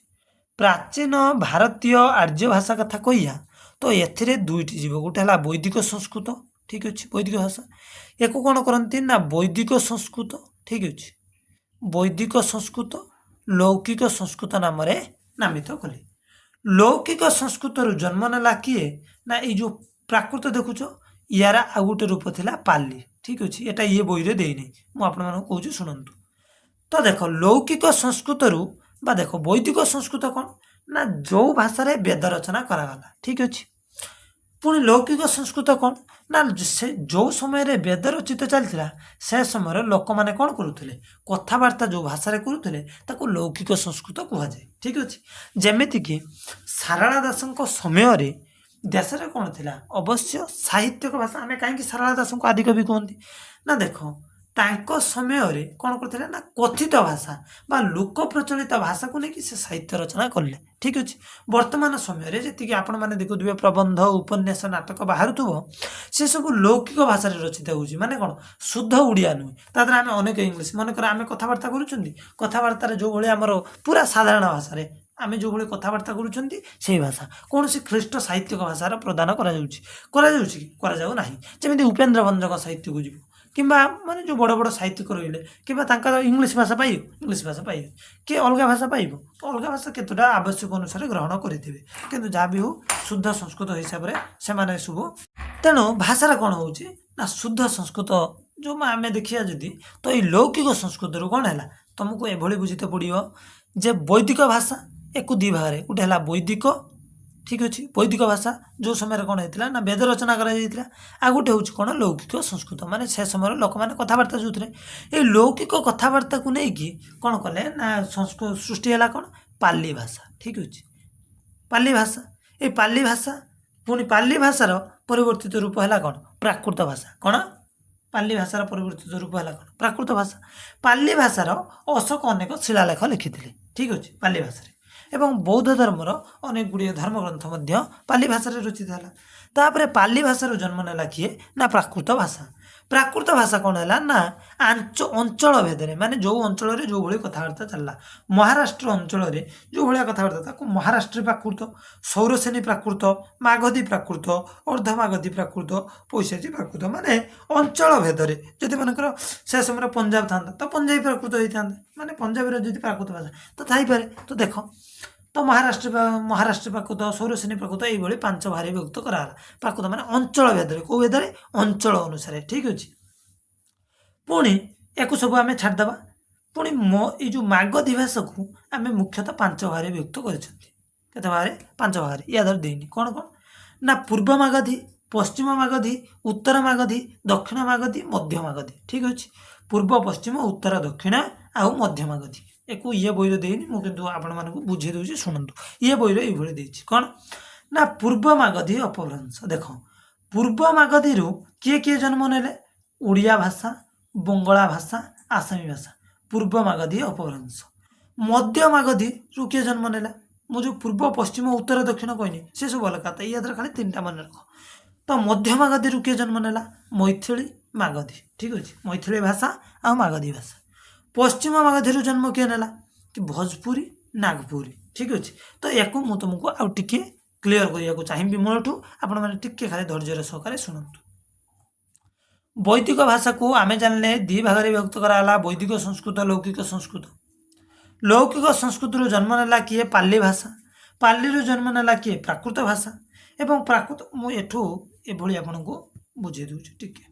ପ୍ରାଚୀନ ଭାରତୀୟ ଆର୍ଯ୍ୟ ଭାଷା କଥା କହିବା ତ ଏଥିରେ 2ଟି ଯିବ। ଗୋଟେ ହେଲା ବୈଦିକ ସଂସ୍କୃତ, ठीक अच्छे वैदिक भाषा या कौन करती ना वैदिक संस्कृत ठीक अच्छे वैदिक संस्कृत लौकिक संस्कृत नाम नामित कले लौकिक संस्कृत जन्म नेला किए ना ये प्राकृत देखुच यार आ गोटे रूप थिला पाली ठीक अच्छे यहाँ ये बही देनी मुझे शुणु तो देख लौकिक संस्कृत बा देख वैदिक संस्कृत कौन ना जो भाषा वेद रचना करागला ठीक अच्छे पुणी लौकिक संस्कृत कौन ना से जो समय वेद रचित चलता से समय लोक मैंने कौन करुले कथबार्ता जो भाषा करुले लौकिक संस्कृत कहुए ठीक अच्छे जमीक सारला दास समय देश में कौन थी अवश्य साहित्यिक भाषा आम कहीं सारला दास को आदिकवि कहते ना देख तांको समय रे कौन करते ना कथित भाषा बा लोक प्रचलित भाषा को लेकिन से साहित्य रचना कले ठीक अच्छे वर्तमान समय जी आपण मैंने देखुए प्रबंध उपन्यास नाटक बाहर से सब लौकिक भाषा रचित हो माने कौन शुद्ध ओडिया नुहे तादर आम अनेक इंग्लीश मनकर आम कथबार्ता कथबार्तार जो भाई आमर पूरा साधारण भाषा आम जो भाई कथबार्ता करुँच भाषा कौन सी ख्रीष्ट साहित्यिक भाषार प्रदान करा जमी उपेन्द्र भंजक साहित्य को जीव कि माने जो बड़ बड़ साहित्यिक रही कि इंग्लीश भाषा पाइब इंग्लीश भाषा पाइब कि अलग भाषा पाइब तो अलग भाषा केतटा आवश्यक अनुसार ग्रहण करेंगे किंतु जहाँ भी हो शुद्ध संस्कृत हिसाब से सब तेणु भाषार कौन हो शुद्ध संस्कृत जो आम देखिया जदि तो ये लौकिक संस्कृत कौन है तुमको एभली बुझीते पड़ो जे वैदिक भाषा एक दी भाग गोटे है वैदिक ठीक अच्छे वैदिक भाषा जो समय कौन होता ना वेद रचना आ गोटे हूँ कौन लौकिक संस्कृत माने से समय लोक मैंने कथबार्ता जो ये लौकिक कथबार्ता को लेकिन कौन कले ना संस्कृत सृष्टि है कौन पाली भाषा ठीक अच्छे पाली भाषा ये पाली भाषा पुणी पाली भाषार परिवर्तित रूप है कौन प्राकृत भाषा कौन पाली भाषार परिवर्तित रूप है कौन प्राकृत भाषा पाली भाषार अशोक अनेक शिलालेख लिखिते ठीक अच्छे पाली भाषा एवं बौद्ध धर्मर अनेक गुड़िया धर्मग्रंथ पाली भाषा रचित है तापर पाली भाषार जन्म नेला किए ना प्राकृत भाषा कौन है ना अंचल भेदे माने जो अंचल जो भाई कथबार्ता चलला महाराष्ट्र अंचल जो भाया कथबार्ता महाराष्ट्र प्राकृत सौरसेनी प्राकृत मागधी प्राकृत अर्धमागधी प्राकृत पैशाची प्राकृत माने अंचल भेदे जदि मनकर से समय पंजाब था तो पंजाबी प्राकृत होता माने पंजाबी जदि प्राकृत भाषा तो थाईपे तो देख तो महाराष्ट्र प्राकृत सौरसेनी प्राकृत ये पांच भारी विभक्त कराला प्राकृत माने अंचल भेदे कौ भेदे अंचल अनुसार ठीक अच्छे पुणी या सब आम छाड़देवा पुणी ये जो मागधी भाषा को आम मुख्यतः पांच भाग विभक्त कर भाग पांच भाग या धर देनी कौन कौन ना पूर्व मागधी पश्चिम मागधी उत्तर मागधी दक्षिण मागधी मध्य मागधी ठीक अच्छे पूर्व पश्चिम उत्तर दक्षिण आउ मध्य मागधी एक ये बही देनी मुझे आपण मानक बुझे दूसरी शुणु ये बही ये कौन ना पूर्व मागधी अपभ्रंश देख पूर्व मागधी किए किए जन्म नेले ओडिया भाषा बंगला भाषा आसामी भाषा पूर्व मागधी अपभ्रंश मध्य मागधी किए जन्म नेला मुझे पूर्व पश्चिम उत्तर दक्षिण कहनी से सब अलग था या खाली तीन टा मन रख तो मध्य मागधी किए जन्म नेला मैथिली मागधी ठीक अच्छे मैथिली भाषा आ मागधी भाषा पश्चिम मागधी जन्म किए नेला कि भोजपुरी नागपुरी ठीक अच्छे तो या तुमको आउ टिके क्लीयर करने चाहिए मूलठू आपण मैंने टिके खाली धैर्य सहकारे शुणु वैदिक भाषा को आम जानले दी भाग विभक्त कराला वैदिक संस्कृत लौकिक संस्कृत जन्म नेला किए पाली भाषा पाली जन्म नेला किए प्राकृत भाषा एवं प्राकृत मुठू एभली आपन को बुझे दूचे टिके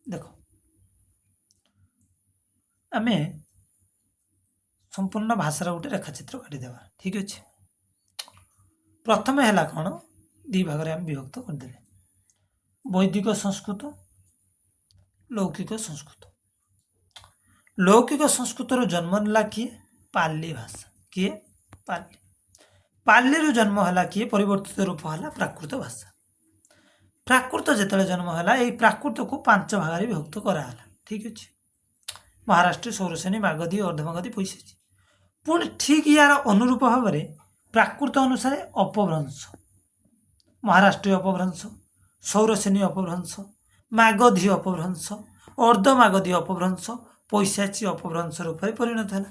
देख आम संपूर्ण भाषार गोटे रेखाचित्र काटिदेवा ठीक अच्छे प्रथम है कौन दी भाग आम विभक्त करदे वैदिक संस्कृत लौकिक संस्कृत जन्म नेला किए पाली भाषा किए पाली जन्म है किए परिवर्तित रूप है प्राकृत भाषा प्राकृत जिते जन्म है ये प्राकृत को पांच भाग विभक्त कराला ठीक अच्छे महाराष्ट्र सौरसेनी मागधी अर्धमागधी पैसाची पुणी ठीक यार अनुरूप भाव में प्राकृत अनुसार अपभ्रंश महाराष्ट्रीय अपभ्रंश सौरसेनी अपभ्रंश मागधी अपभ्रंश अर्धमागधी अपभ्रंश पैसाची अपभ्रंश रूप में परिणत है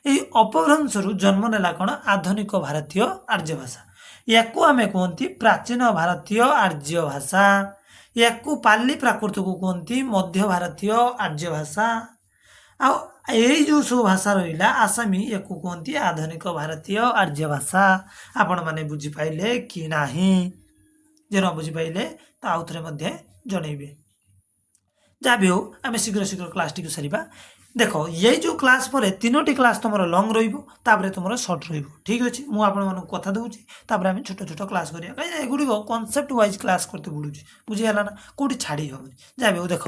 यही अपभ्रंश जन्म नेला कौन आधुनिक भारतीय आर्य भाषा या आम कहती प्राचीन भारतीय आर्य भाषा ୟାକୁ ପାଲି ପ୍ରାକୃତକୁ କୁହନ୍ତି ମଧ୍ୟ ଭାରତୀୟ ଆର୍ଯ୍ୟ ଭାଷା। ଆଉ ଏଇ ଯେଉଁ ସବୁ ଭାଷା ରହିଲା ଆସାମୀ ୟାକୁ କୁହନ୍ତି ଆଧୁନିକ ଭାରତୀୟ ଆର୍ଯ୍ୟ ଭାଷା। ଆପଣମାନେ ବୁଝିପାଇଲେ କି ନାହିଁ? ଯେ ନ ବୁଝିପାଇଲେ ତ ଆଉ ଥରେ ମଧ୍ୟ ଜଣେଇବେ। ଯାହା ବି ହଉ ଆମେ ଶୀଘ୍ର ଶୀଘ୍ର କ୍ଲାସ୍ଟିକୁ ସାରିବା। ଦେଖ ଏଇ ଯେଉଁ କ୍ଲାସ୍ ପରେ 3ଟି କ୍ଲାସ୍ ତୁମର ଲଙ୍ଗ୍ ରହିବ, ତାପରେ ତୁମର ସର୍ଟ ରହିବ। ଠିକ୍ ଅଛି, ମୁଁ ଆପଣମାନଙ୍କୁ କଥା ଦେଉଛି, ତାପରେ ଆମେ ଛୋଟ ଛୋଟ କ୍ଲାସ୍ କରିବା। କାହିଁକିନା ଏଗୁଡ଼ିକ କନସେପ୍ଟ ୱାଇଜ୍ କ୍ଲାସ୍ କରତେ ପଡ଼ୁଛି, ବୁଝିହେଲା ନା? କେଉଁଠି ଛାଡ଼ି ହେବନି। ଯାହା ବି ହଉ ଦେଖ,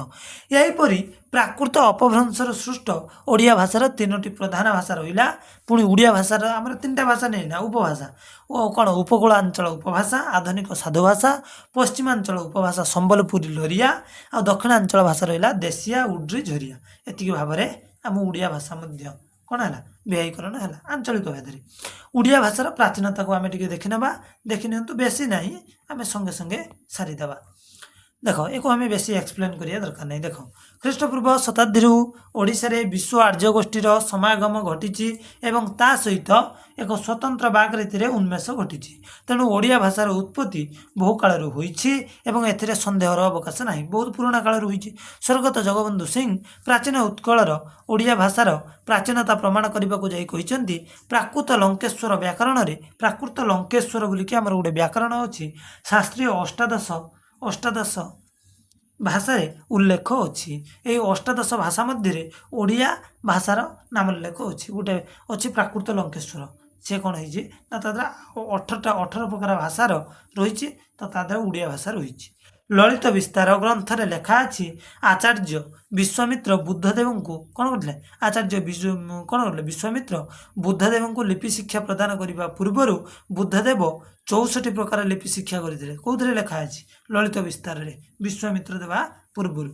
ଏହିପରି ପ୍ରାକୃତ ଅପଭ୍ରଂଶର ସୃଷ୍ଟ ଓଡ଼ିଆ ଭାଷାର 3ଟି ପ୍ରଧାନ ଭାଷା ରହିଲା। ପୁଣି ଓଡ଼ିଆ ଭାଷାର ଆମର 3ଟା ଭାଷା ନେଇ ନା ଉପଭାଷା ଓ କ'ଣ ଉପକୂଳାଞ୍ଚଳ ଉପଭାଷା, ଆଧୁନିକ ସାଧୁ ଭାଷା, ପଶ୍ଚିମାଞ୍ଚଳ ଉପଭାଷା ସମ୍ବଲପୁରୀ ଲୋରିଆ, ଆଉ ଦକ୍ଷିଣାଞ୍ଚଳ ଭାଷା ରହିଲା ଦେଶିଆ ଉଡ୍ରି ଝରିଆ। ଏତିକି ଭାବରେ ଆମ ଓଡ଼ିଆ ଭାଷା ମଧ୍ୟ କ'ଣ ହେଲା ବ୍ୟାକରଣ ହେଲା ଆଞ୍ଚଳିକ ଭେଦରେ। ଓଡ଼ିଆ ଭାଷାର ପ୍ରାଚୀନତାକୁ ଆମେ ଟିକେ ଦେଖିନେବା। ଦେଖିନିଅନ୍ତୁ, ବେଶୀ ନାହିଁ, ଆମେ ସଙ୍ଗେ ସଙ୍ଗେ ସାରିଦେବା। ଦେଖ ୟାକୁ ଆମେ ବେଶୀ ଏକ୍ସପ୍ଲେନ୍ କରିବା ଦରକାର ନାହିଁ। ଦେଖ, ଖ୍ରୀଷ୍ଟପୂର୍ବ ଶତାବ୍ଦୀରୁ ଓଡ଼ିଶାରେ ବିଶ୍ୱ ଆର୍ଯ୍ୟ ଗୋଷ୍ଠୀର ସମାଗମ ଘଟିଛି ଏବଂ ତା ସହିତ ଏକ ସ୍ୱତନ୍ତ୍ର ବାକ୍ରୀତିରେ ଉନ୍ମେଷ ଘଟିଛି। ତେଣୁ ଓଡ଼ିଆ ଭାଷାର ଉତ୍ପତ୍ତି ବହୁ କାଳରୁ ହୋଇଛି ଏବଂ ଏଥିରେ ସନ୍ଦେହର ଅବକାଶ ନାହିଁ। ବହୁତ ପୁରୁଣା କାଳରୁ ହୋଇଛି। ସ୍ୱର୍ଗତ ଜଗବନ୍ଧୁ ସିଂ ପ୍ରାଚୀନ ଉତ୍କଳର ଓଡ଼ିଆ ଭାଷାର ପ୍ରାଚୀନତା ପ୍ରମାଣ କରିବାକୁ ଯାଇ କହିଛନ୍ତି, ପ୍ରାକୃତ ଲଙ୍କେଶ୍ୱର ବ୍ୟାକରଣରେ, ପ୍ରାକୃତ ଲଙ୍କେଶ୍ୱର ବୋଲିକି ଆମର ଗୋଟେ ବ୍ୟାକରଣ ଅଛି, ଶାସ୍ତ୍ରୀୟ ଅଷ୍ଟାଦଶ ଭାଷାରେ ଉଲ୍ଲେଖ ଅଛି। ଏହି ଅଷ୍ଟାଦଶ ଭାଷା ମଧ୍ୟରେ ଓଡ଼ିଆ ଭାଷାର ନାମ ଉଲ୍ଲେଖ ଅଛି। ଗୋଟେ ଅଛି ପ୍ରାକୃତ ଲଙ୍କେଶ୍ୱର, ସେ କ'ଣ ହେଇଛି ନା ତା ଦ୍ୱାରା 18 ପ୍ରକାର ଭାଷାର ରହିଛି, ତ ତା ଦ୍ୱାରା ଓଡ଼ିଆ ଭାଷା ରହିଛି। ଲଳିତ ବିସ୍ତାର ଗ୍ରନ୍ଥରେ ଲେଖା ଅଛି, ଆଚାର୍ଯ୍ୟ ବିଶ୍ୱାମିତ୍ର ବୁଦ୍ଧଦେବଙ୍କୁ କ'ଣ କରିଥିଲେ? କ'ଣ କରିଥିଲେ? ବିଶ୍ୱାମିତ୍ର ବୁଦ୍ଧଦେବଙ୍କୁ ଲିପି ଶିକ୍ଷା ପ୍ରଦାନ କରିବା ପୂର୍ବରୁ ବୁଦ୍ଧଦେବ 64 ପ୍ରକାର ଲିପି ଶିକ୍ଷା କରିଥିଲେ। କେଉଁଥିରେ ଲେଖା ଅଛି? ଲଳିତ ବିସ୍ତାରରେ, ବିଶ୍ୱାମିତ୍ର ଦେବା ପୂର୍ବରୁ।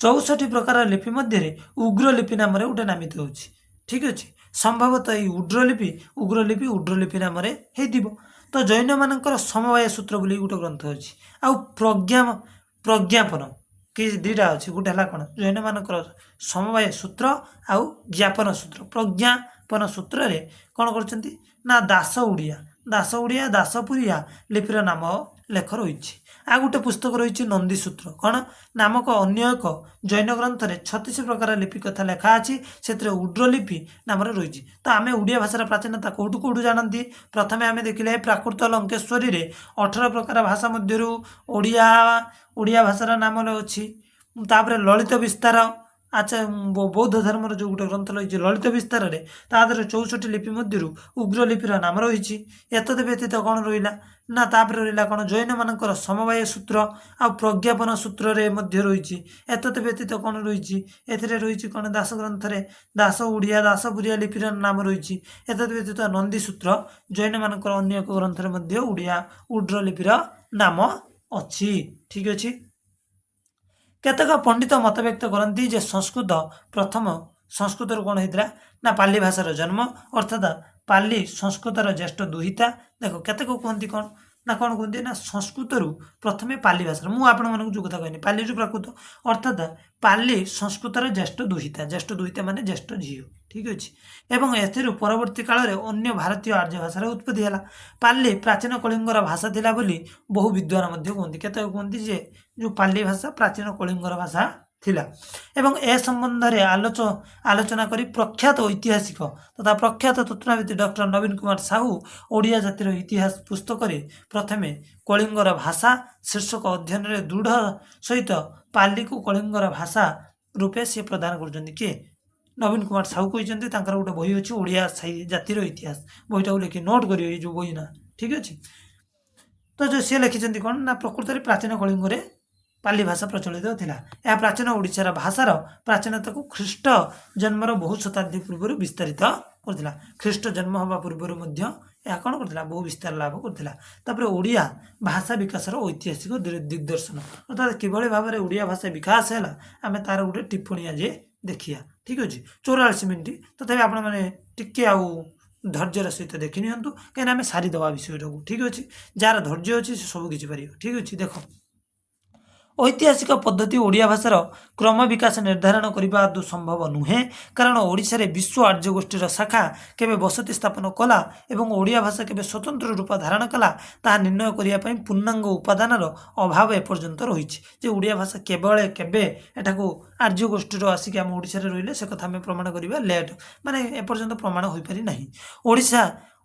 64 ପ୍ରକାର ଲିପି ମଧ୍ୟରେ ଉଗ୍ରଲିପି ନାମରେ ଗୋଟେ ନାମିତ ହେଉଛି। ଠିକ୍ ଅଛି, ସମ୍ଭବତଃ ଏଇ ଉଗ୍ରଲିପି ନାମରେ ହେଇଥିବ। ତ ଜୈନମାନଙ୍କର ସମବାୟ ସୂତ୍ର ବୋଲି ଗୋଟେ ଗ୍ରନ୍ଥ ଅଛି, ଆଉ ପ୍ରଜ୍ଞାପନ କି ଦୁଇଟା ଅଛି। ଗୋଟେ ହେଲା କ'ଣ? ଜୈନମାନଙ୍କର ସମବାୟ ସୂତ୍ର ଆଉ ଜ୍ଞାପନ ସୂତ୍ର। ପ୍ରଜ୍ଞାପନ ସୂତ୍ରରେ କ'ଣ କରିଛନ୍ତି ନା ଦାସ ଓଡ଼ିଆ, ଦାସପୁରିଆ ଲିପିର ନାମ ଲେଖ ରହିଛି। ଆଉ ଗୋଟେ ପୁସ୍ତକ ରହିଛି ନନ୍ଦୀ ସୂତ୍ର କ'ଣ ନାମକ ଅନ୍ୟ ଏକ ଜୈନ ଗ୍ରନ୍ଥରେ 36 ପ୍ରକାର ଲିପି କଥା ଲେଖା ଅଛି, ସେଥିରେ ଉଡ୍ରଲିପି ନାମରେ ରହିଛି। ତ ଆମେ ଓଡ଼ିଆ ଭାଷାର ପ୍ରାଚୀନତା କେଉଁଠୁ ଜାଣନ୍ତି? ପ୍ରଥମେ ଆମେ ଦେଖିଲେ ପ୍ରାକୃତ ଲଙ୍କେଶ୍ୱରୀରେ 18 ପ୍ରକାର ଭାଷା ମଧ୍ୟରୁ ଓଡ଼ିଆ ଭାଷାର ନାମ ଅଛି। ତାପରେ ଲଳିତ ବିସ୍ତାର, ବୌଦ୍ଧ ଧର୍ମର ଯେଉଁ ଗୋଟେ ଗ୍ରନ୍ଥ ରହିଛି ଲଳିତ ବିସ୍ତାରରେ, ତା ଦେହରେ 64 ଲିପି ମଧ୍ୟରୁ ଉଗ୍ରଲିପିର ନାମ ରହିଛି। ଏତଦ୍ ବ୍ୟତୀତ କ'ଣ ରହିଲା ନା ତାପରେ ରହିଲା କ'ଣ? ଜୈନମାନଙ୍କର ସମବାୟ ସୂତ୍ର ଆଉ ପ୍ରଜ୍ଞାପନ ସୂତ୍ରରେ ମଧ୍ୟ ରହିଛି। ଏତଦ୍ ବ୍ୟତୀତ କ'ଣ ରହିଛି? ଏଥିରେ ରହିଛି କ'ଣ? ଦାସ ଗ୍ରନ୍ଥରେ ଦାସ ଓଡ଼ିଆ, ଦାସପୁରିଆ ଲିପିର ନାମ ରହିଛି। ଏତଦ୍ ବ୍ୟତୀତ ନନ୍ଦୀ ସୂତ୍ର, ଜୈନମାନଙ୍କର ଅନ୍ୟ ଏକ ଗ୍ରନ୍ଥରେ ମଧ୍ୟ ଉଡ୍ରଲିପିର ନାମ ଅଛି। ଠିକ୍ ଅଛି। କେତେକ ପଣ୍ଡିତ ମତବ୍ୟକ୍ତ କରନ୍ତି ଯେ ସଂସ୍କୃତରୁ କ'ଣ ହେଇଥିଲା ନା ପାଲି ଭାଷାର ଜନ୍ମ, ଅର୍ଥାତ୍ ପାଲି ସଂସ୍କୃତର ଜ୍ୟେଷ୍ଠ ଦୁହିତା। ଦେଖ କେତେକ କୁହନ୍ତି କ'ଣ ନା କୁହନ୍ତି ନା ସଂସ୍କୃତରୁ ପ୍ରଥମେ ପାଲି ଭାଷାର, ମୁଁ ଆପଣମାନଙ୍କୁ ଯେଉଁ କଥା କହିନି, ପାଲିରୁ ପ୍ରାକୃତ, ଅର୍ଥାତ୍ ପାଲି ସଂସ୍କୃତର ଜ୍ୟେଷ୍ଠ ଦୁହିତା ମାନେ ଜ୍ୟେଷ୍ଠ ଝିଅ। ଠିକ୍ ଅଛି। ଏବଂ ଏଥିରୁ ପରବର୍ତ୍ତୀ କାଳରେ ଅନ୍ୟ ଭାରତୀୟ ଆର୍ଯ୍ୟ ଭାଷାର ଉତ୍ପତ୍ତି ହେଲା। ପାଲି ପ୍ରାଚୀନ କଳିଙ୍ଗର ଭାଷା ଥିଲା ବୋଲି ବହୁ ବିଦ୍ୱାନ ମଧ୍ୟ କୁହନ୍ତି। କେତେକ କୁହନ୍ତି ଯେ ଯେଉଁ ପାଲି ଭାଷା ପ୍ରାଚୀନ କଳିଙ୍ଗର ଭାଷା ଥିଲା। ଏବଂ ଏ ସମ୍ବନ୍ଧରେ ଆଲୋଚନା କରି ପ୍ରଖ୍ୟାତ ଐତିହାସିକ ତଥା ପ୍ରଖ୍ୟାତ ତତ୍ତ୍ୱବିତ୍ ଡକ୍ଟର ନବୀନ କୁମାର ସାହୁ ଓଡ଼ିଆ ଜାତିର ଇତିହାସ ପୁସ୍ତକରେ ପ୍ରଥମେ କଳିଙ୍ଗର ଭାଷା ଶୀର୍ଷକ ଅଧ୍ୟୟନରେ ଦୃଢ଼ ସହିତ ପାଲିକୁ କଳିଙ୍ଗର ଭାଷା ରୂପେ ସେ ପ୍ରଦାନ କରୁଛନ୍ତି। କିଏ? ନବୀନ କୁମାର ସାହୁ କହିଛନ୍ତି। ତାଙ୍କର ଗୋଟେ ବହି ଅଛି ଓଡ଼ିଆ ଜାତିର ଇତିହାସ, ବହିଟାକୁ ଲେଖି ନୋଟ୍ କରିବେ, ଏଇ ଯେଉଁ ବହି ନା। ଠିକ୍ ଅଛି। ତ ଯେଉଁ ସିଏ ଲେଖିଛନ୍ତି କ'ଣ ନା ପ୍ରକୃତରେ ପ୍ରାଚୀନ କଳିଙ୍ଗରେ ପାଲି ଭାଷା ପ୍ରଚଳିତ ଥିଲା। ଏହା ପ୍ରାଚୀନ ଓଡ଼ିଶାର ଭାଷାର ପ୍ରାଚୀନତାକୁ ଖ୍ରୀଷ୍ଟ ଜନ୍ମର ବହୁ ଶତାବ୍ଦୀ ପୂର୍ବରୁ ବିସ୍ତାରିତ କରିଥିଲା। ଖ୍ରୀଷ୍ଟ ଜନ୍ମ ହେବା ପୂର୍ବରୁ ମଧ୍ୟ ଏହା କ'ଣ କରିଥିଲା? ବହୁ ବିସ୍ତାର ଲାଭ କରିଥିଲା। ତାପରେ ଓଡ଼ିଆ ଭାଷା ବିକାଶର ଐତିହାସିକ ଦିଗ୍ଦର୍ଶନ, ଅର୍ଥାତ୍ କିଭଳି ଭାବରେ ଓଡ଼ିଆ ଭାଷା ବିକାଶ ହେଲା, ଆମେ ତାର ଗୋଟେ ଟିପ୍ପଣୀ ଆଜି ଦେଖିବା। ଠିକ୍ ଅଛି। 44 ମିନିଟ୍, ତଥାପି ଆପଣମାନେ ଟିକେ ଆଉ ଧୈର୍ଯ୍ୟର ସହିତ ଦେଖି ନିଅନ୍ତୁ, କାହିଁକିନା ଆମେ ସାରିଦେବା ବିଷୟଟାକୁ। ଠିକ୍ ଅଛି। ଯାହାର ଧୈର୍ଯ୍ୟ ଅଛି ସେ ସବୁ କିଛି ପାରିବ। ଠିକ୍ ଅଛି। ଦେଖ, ऐतिहासिक पद्धति ओडिया भाषार क्रम विकास निर्धारण करने आदौ संभव नुहे कारण ओडिशा रे विश्व आर्य गोष्ठीर शाखा केबे बसति स्थापन कला एवं ओडिया भाषा केबे स्वतंत्र रूप धारण कला ताहा निर्णय करने पूर्णांग उपादानर अभाव एपर्यंत रही जे ओडिया भाषा केवल केबे एठाकू आर्य गोष्ठीर आसिक आम ओडिशा रे रहिले से कथा आम प्रमाण करवा लेट माने एपर्यंत प्रमाण हो पारि नाही।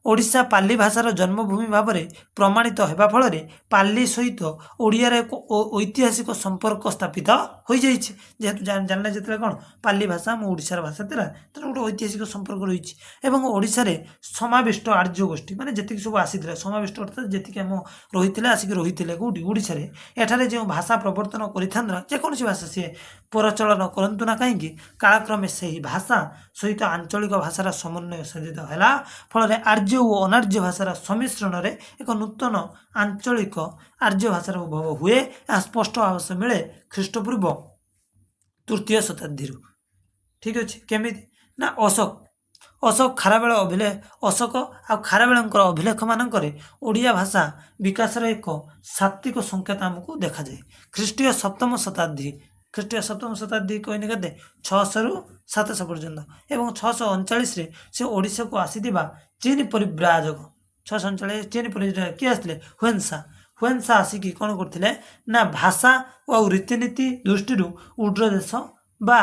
ओडिशा पाली भाषार जन्मभूमि भाव में प्रमाणित होगा फल पाली सहित ओडियार एक ऐतिहासिक संपर्क स्थापित हो जाइए जेहेतु जानले जो कौन पाली भाषा आम ओडिशार भाषा था तेना गोटे ऐतिहासिक संपर्क रही ओडिशा रे समाविष्ट आर्य गोष्ठी माने जेतिक सब आसी समाविष्ट अर्थात जी आम रही आसिक रही कौटी ओडिशा रे एठारे जो भाषा प्रवर्तन कर जेकोसी भाषा सी प्रचलन करतु ना कहीं कालक्रमे से ही भाषा सहित आंचलिक भाषार समन्वय साधित है फल आर्य और अनार्य भाषार सम्मिश्रण में एक नूतन आंचलिक आर्य भाषार उद्भव हुए यह स्पष्ट भाव से मिले ख्रीष्टपूर्व तृतीय शताब्दी। ठीक अच्छे केमी ना अशोक खारवेल अभिलेख मानक ओडिया भाषा विकास एक सात्विक संकेत आमको देखा जाए। ख्रीष्टीय सप्तम शताब्दी कहने के 600 रु 700 पर्यंत एवं 639 से ओडिशा को आसीथिबा चीन परिव्राजक 639 चीन परिव्राजक किए आसते हुएन्सा आसिकी कौन करते ना भाषा और रीतिनीति दृष्टि उड्र देश बा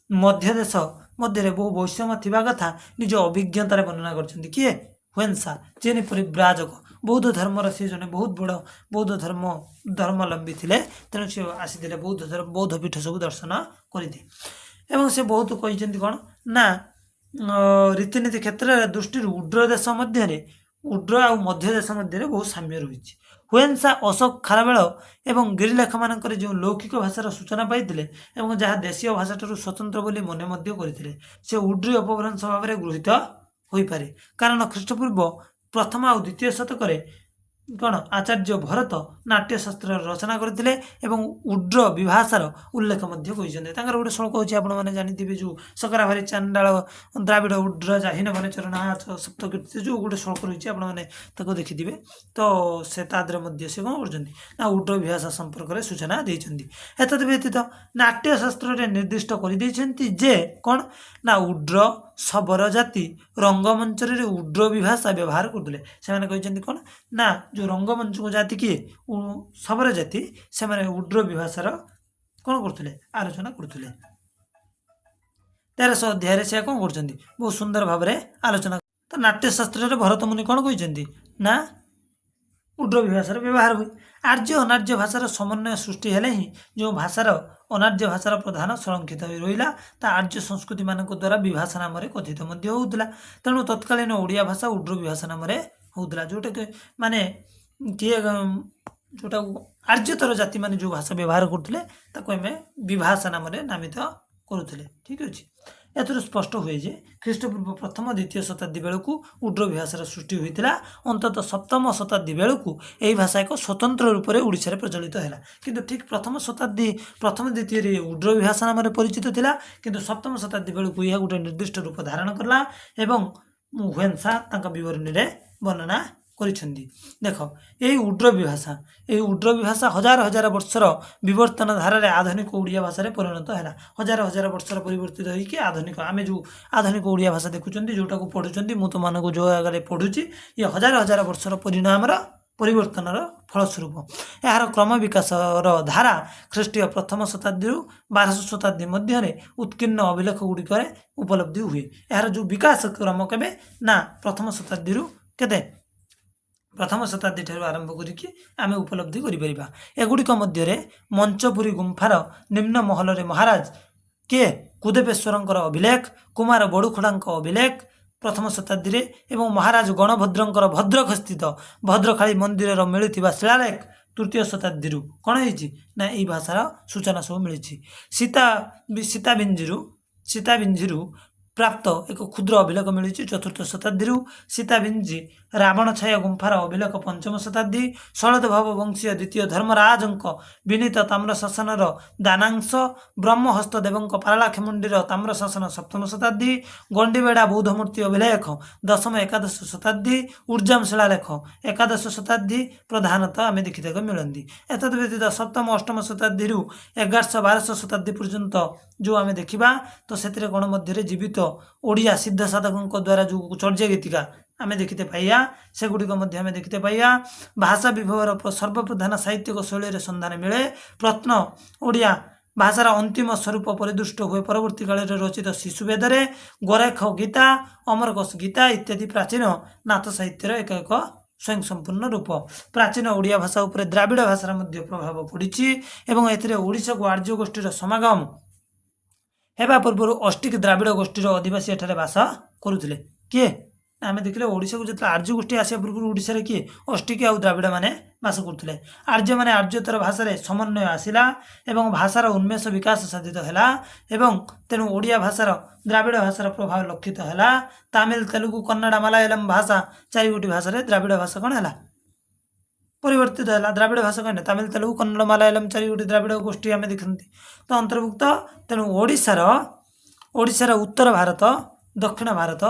मध्य देश मध्य बहु वैषम्य थिबा कथा निज अभिज्ञतार वर्णना करछन्ती किए हुएन्सा चीन परिव्राजक बौद्ध धर्मर सी जने बहुत बड़ बौद्ध धर्मावलंबी थे तेणु सी आसी बौद्ध पीठ सब दर्शन करते एवं से बहुत कहते कौन ना रीतिनीति क्षेत्र दृष्टि उड्र देश मध्य उड्र आ मध्य देश मध्य बहुत साम्य रही हुएन्सा अशोक खारवेल एवं गिरिलेख मानक जो लौकिक भाषार सूचना पाई जहाँ देशीय भाषा स्वतंत्र बोली मन करते से उड्री अपभ्रंश भाव में गृहीत हो पारे कारण ख्रीष्टपूर्व प्रथम आ द्वितीय शतक कौन आचार्य भरत नाट्यशास्त्र रचना करते उड्र विभाषार उल्लेख गोटे श्लोक होची आपण माने जानिथिबे जो सकरा भारी चांडाल द्राविड़ उड्र जाहिन भने चरण सप्तकीर्ति जो गोटे श्लोक रही आपण माने ताको देखिथिबे तो से ताद्र मध्य से कौन करछन्ती ना उड्र विभाषा संपर्क रे सूचना देइछन्ती। एतद व्यतीत नाट्यशास्त्र रे निर्दिष्ट करि देइछन्ती जे कौन ना उड्र शबर जाति रंगमंच रे उड्र विभाषा व्यवहार करते से कहते कौन ना जो रंगमंच को जाति किए शबर जाति से उड्र विभाषार कौन करते आलोचना करते 1300 अध्याय से कौन कर बहुत सुंदर भाव में आलोचना तो नाट्यशास्त्र भरत मुनि कौन कहते ना उड्र विभाषार व्यवहार हुए आर्य अनार्य भाषार समन्वय सृष्टि हेले ही जो भाषार अनार्य भाषार प्रधान संरक्षित हो रहा ता आर्य संस्कृति मान द्वारा विभाषा नाम कथित होता तेणु तत्कालीन ओडिया भाषा उड्र विभाषा नाम होता जोटा कि माने किए जोटा आर्यतर जाति माने जो भाषा व्यवहार करते आम विभाषा नाम नामित करुले। ठीक अच्छे एथर स्पष्ट हुए जे ख्रीष्टपूर्व प्रथम द्वितीय शताब्दी बेलू उड्र भाषार सृष्टि होता अंततः सप्तम शताब्दी बेलू यही भाषा एक स्वतंत्र रूप से ओडिशा प्रचलित है किंतु ठीक प्रथम शताब्दी प्रथम द्वितीय उड्र भाषा नाम परिचित थिला किंतु सप्तम शताब्दी बेलू यह गोटे निर्दिष्ट रूप धारण कला एवं हुएन्सा विवरणी में वर्णना करिसेंती। देख यही उड्र विभाषा हजार हजार वर्षर विवर्तन धारा आधुनिक ओडिया भाषा परिणत है हजार हजार वर्षर परिवर्तित होगी आधुनिक आम जो आधुनिक ओडिया भाषा देखुं जोटा को पढ़ुं मु तुम जो आगे पढ़ुची ये हजार हजार वर्षर परिणाम परिवर्तन फलस्वरूप यार क्रम विकास धारा ख्रीष्टीय प्रथम शताब्दी 1200 शताब्दी मध्य उत्कीर्ण अभिलेख गुड़िक उपलब्धि हुए यार जो विकास क्रम केबे ना प्रथम शताब्दी केते प्रथम शताब्दी ठार आरंभ करिकी आमे उपलब्धि करिपरिबा। एगुड़िक मध्य मंचपुरी गुंफार निम्न महल महाराज के कुदेपेश्वर अभिलेख कुमार बड़ुखड़ा अभिलेख प्रथम शताब्दी एवं महाराज गणभद्र भद्रक स्थित भद्रकाली मंदिर मिलुवा शिलालेख तृतीय शताब्दी कौन होना यही भाषार सूचना सब मिली सीताबिंजी ପ୍ରାପ୍ତ ଏକ କ୍ଷୁଦ୍ର ଅଭିଲେଖ ମିଳିଛି 4ର୍ଥ ଶତାବ୍ଦୀରୁ। ସୀତାବିଞ୍ଜି ରାବଣ ଛାୟା ଗୁମ୍ଫାର ଅଭିଲେଖ 5ମ ଶତାବ୍ଦୀ। ଶଳଦେଭବ ବଂଶୀୟ ଦ୍ୱିତୀୟ ଧର୍ମରାଜଙ୍କ ବିନୀତ ତାମ୍ରଶାସନର ଦାନାଂଶ। ବ୍ରହ୍ମହସ୍ତ ଦେବଙ୍କ ପାରଳାଖେମୁଣ୍ଡିର ତାମ୍ରଶାସନ 7ମ ଶତାବ୍ଦୀ। ଗଣ୍ଡିବେଡ଼ା ବୌଦ୍ଧ ମୂର୍ତ୍ତି ଅଭିଲେଖ 10ମ ଏକାଦଶ ଶତାବ୍ଦୀ। ଉର୍ଜାମ ଶିଳାଲେଖ ଏକାଦଶ ଶତାବ୍ଦୀ ପ୍ରଧାନତଃ ଆମେ ଦେଖିବାକୁ ମିଳନ୍ତି। ଏତଦ୍ ବ୍ୟତୀତ 7ମ 8ମ ଶତାବ୍ଦୀରୁ 1100-1200 ଶତାବ୍ଦୀ ପର୍ଯ୍ୟନ୍ତ ଯେଉଁ ଆମେ ଦେଖିବା ତ ସେଥିରେ କ'ଣ ମଧ୍ୟରେ ଜୀବିତ ଓଡ଼ିଆ ସିଦ୍ଧ ସାଧକଙ୍କ ଦ୍ୱାରା ଯେଉଁ ଚର୍ଯ୍ୟା ଗୀତିକା ଆମେ ଦେଖିତେ ପାଇବା ସେଗୁଡ଼ିକ ମଧ୍ୟ ଆମେ ଦେଖିତେ ପାଇବା। ଭାଷା ବିଭାଗର ସର୍ବପ୍ରଧାନ ସାହିତ୍ୟିକ ଶୈଳୀରେ ସନ୍ଧାନ ମିଳେ। ପ୍ରତ୍ନ ଓଡ଼ିଆ ଭାଷାର ଅନ୍ତିମ ସ୍ୱରୂପ ପରିଦୃଷ୍ଟ ହୁଏ ପରବର୍ତ୍ତୀ କାଳରେ ରଚିତ ଶିଶୁବେଦରେ। ଗୋରେଖ ଗୀତା, ଅମରକୋଷ ଗୀତା ଇତ୍ୟାଦି ପ୍ରାଚୀନ ନାଥ ସାହିତ୍ୟର ଏକ ଏକ ସ୍ୱୟଂ ସମ୍ପୂର୍ଣ୍ଣ ରୂପ। ପ୍ରାଚୀନ ଓଡ଼ିଆ ଭାଷା ଉପରେ ଦ୍ରାବିଡ଼ ଭାଷାର ମଧ୍ୟ ପ୍ରଭାବ ପଡ଼ିଛି ଏବଂ ଏଥିରେ ଓଡ଼ିଶାକୁ ଆର୍ଯ୍ୟ ଗୋଷ୍ଠୀର ସମାଗମ ହେବା ପୂର୍ବରୁ ଅଷ୍ଟିକ ଦ୍ରାବିଡ଼ ଗୋଷ୍ଠୀର ଅଧିବାସୀ ଏଠାରେ ବାସ କରୁଥିଲେ। କିଏ ଆମେ ଦେଖିଲେ ଓଡ଼ିଶାକୁ ଯେତେବେଳେ ଆର୍ଯ୍ୟ ଗୋଷ୍ଠୀ ଆସିବା ପୂର୍ବରୁ ଓଡ଼ିଶାରେ କିଏ ଅଷ୍ଟିକ ଆଉ ଦ୍ରାବିଡ଼ ମାନେ ବାସ କରୁଥିଲେ। ଆର୍ଯ୍ୟମାନେ ଆର୍ଯ୍ୟତର ଭାଷାରେ ସମନ୍ୱୟ ଆସିଲା ଏବଂ ଭାଷାର ଉନ୍ମେଷ ବିକାଶ ସାଧିତ ହେଲା ଏବଂ ତେଣୁ ଓଡ଼ିଆ ଭାଷାର ଦ୍ରାବିଡ଼ ଭାଷାର ପ୍ରଭାବ ଲକ୍ଷିତ ହେଲା। ତାମିଲ, ତେଲୁଗୁ, କନ୍ନଡ଼, ମାଲାୟାଲମ ଭାଷା 4ଗୋଟି ଭାଷାରେ ଦ୍ରାବିଡ଼ ଭାଷା କ'ଣ ହେଲା ପରିବର୍ତ୍ତିତ ହେଲା। ଦ୍ରାବିଡ଼ ଭାଷା କ'ଣ ତାମିଲ, ତେଲୁଗୁ, କନ୍ନଡ଼, ମାଲାୟାଲମ 4ଗୋଟି ଦ୍ରାବିଡ଼ ଗୋଷ୍ଠୀ ଆମେ ଦେଖନ୍ତି ତ ଅନ୍ତର୍ଭୁକ୍ତ। ତେଣୁ ଓଡ଼ିଶାର ଉତ୍ତର ଭାରତ, ଦକ୍ଷିଣ ଭାରତ,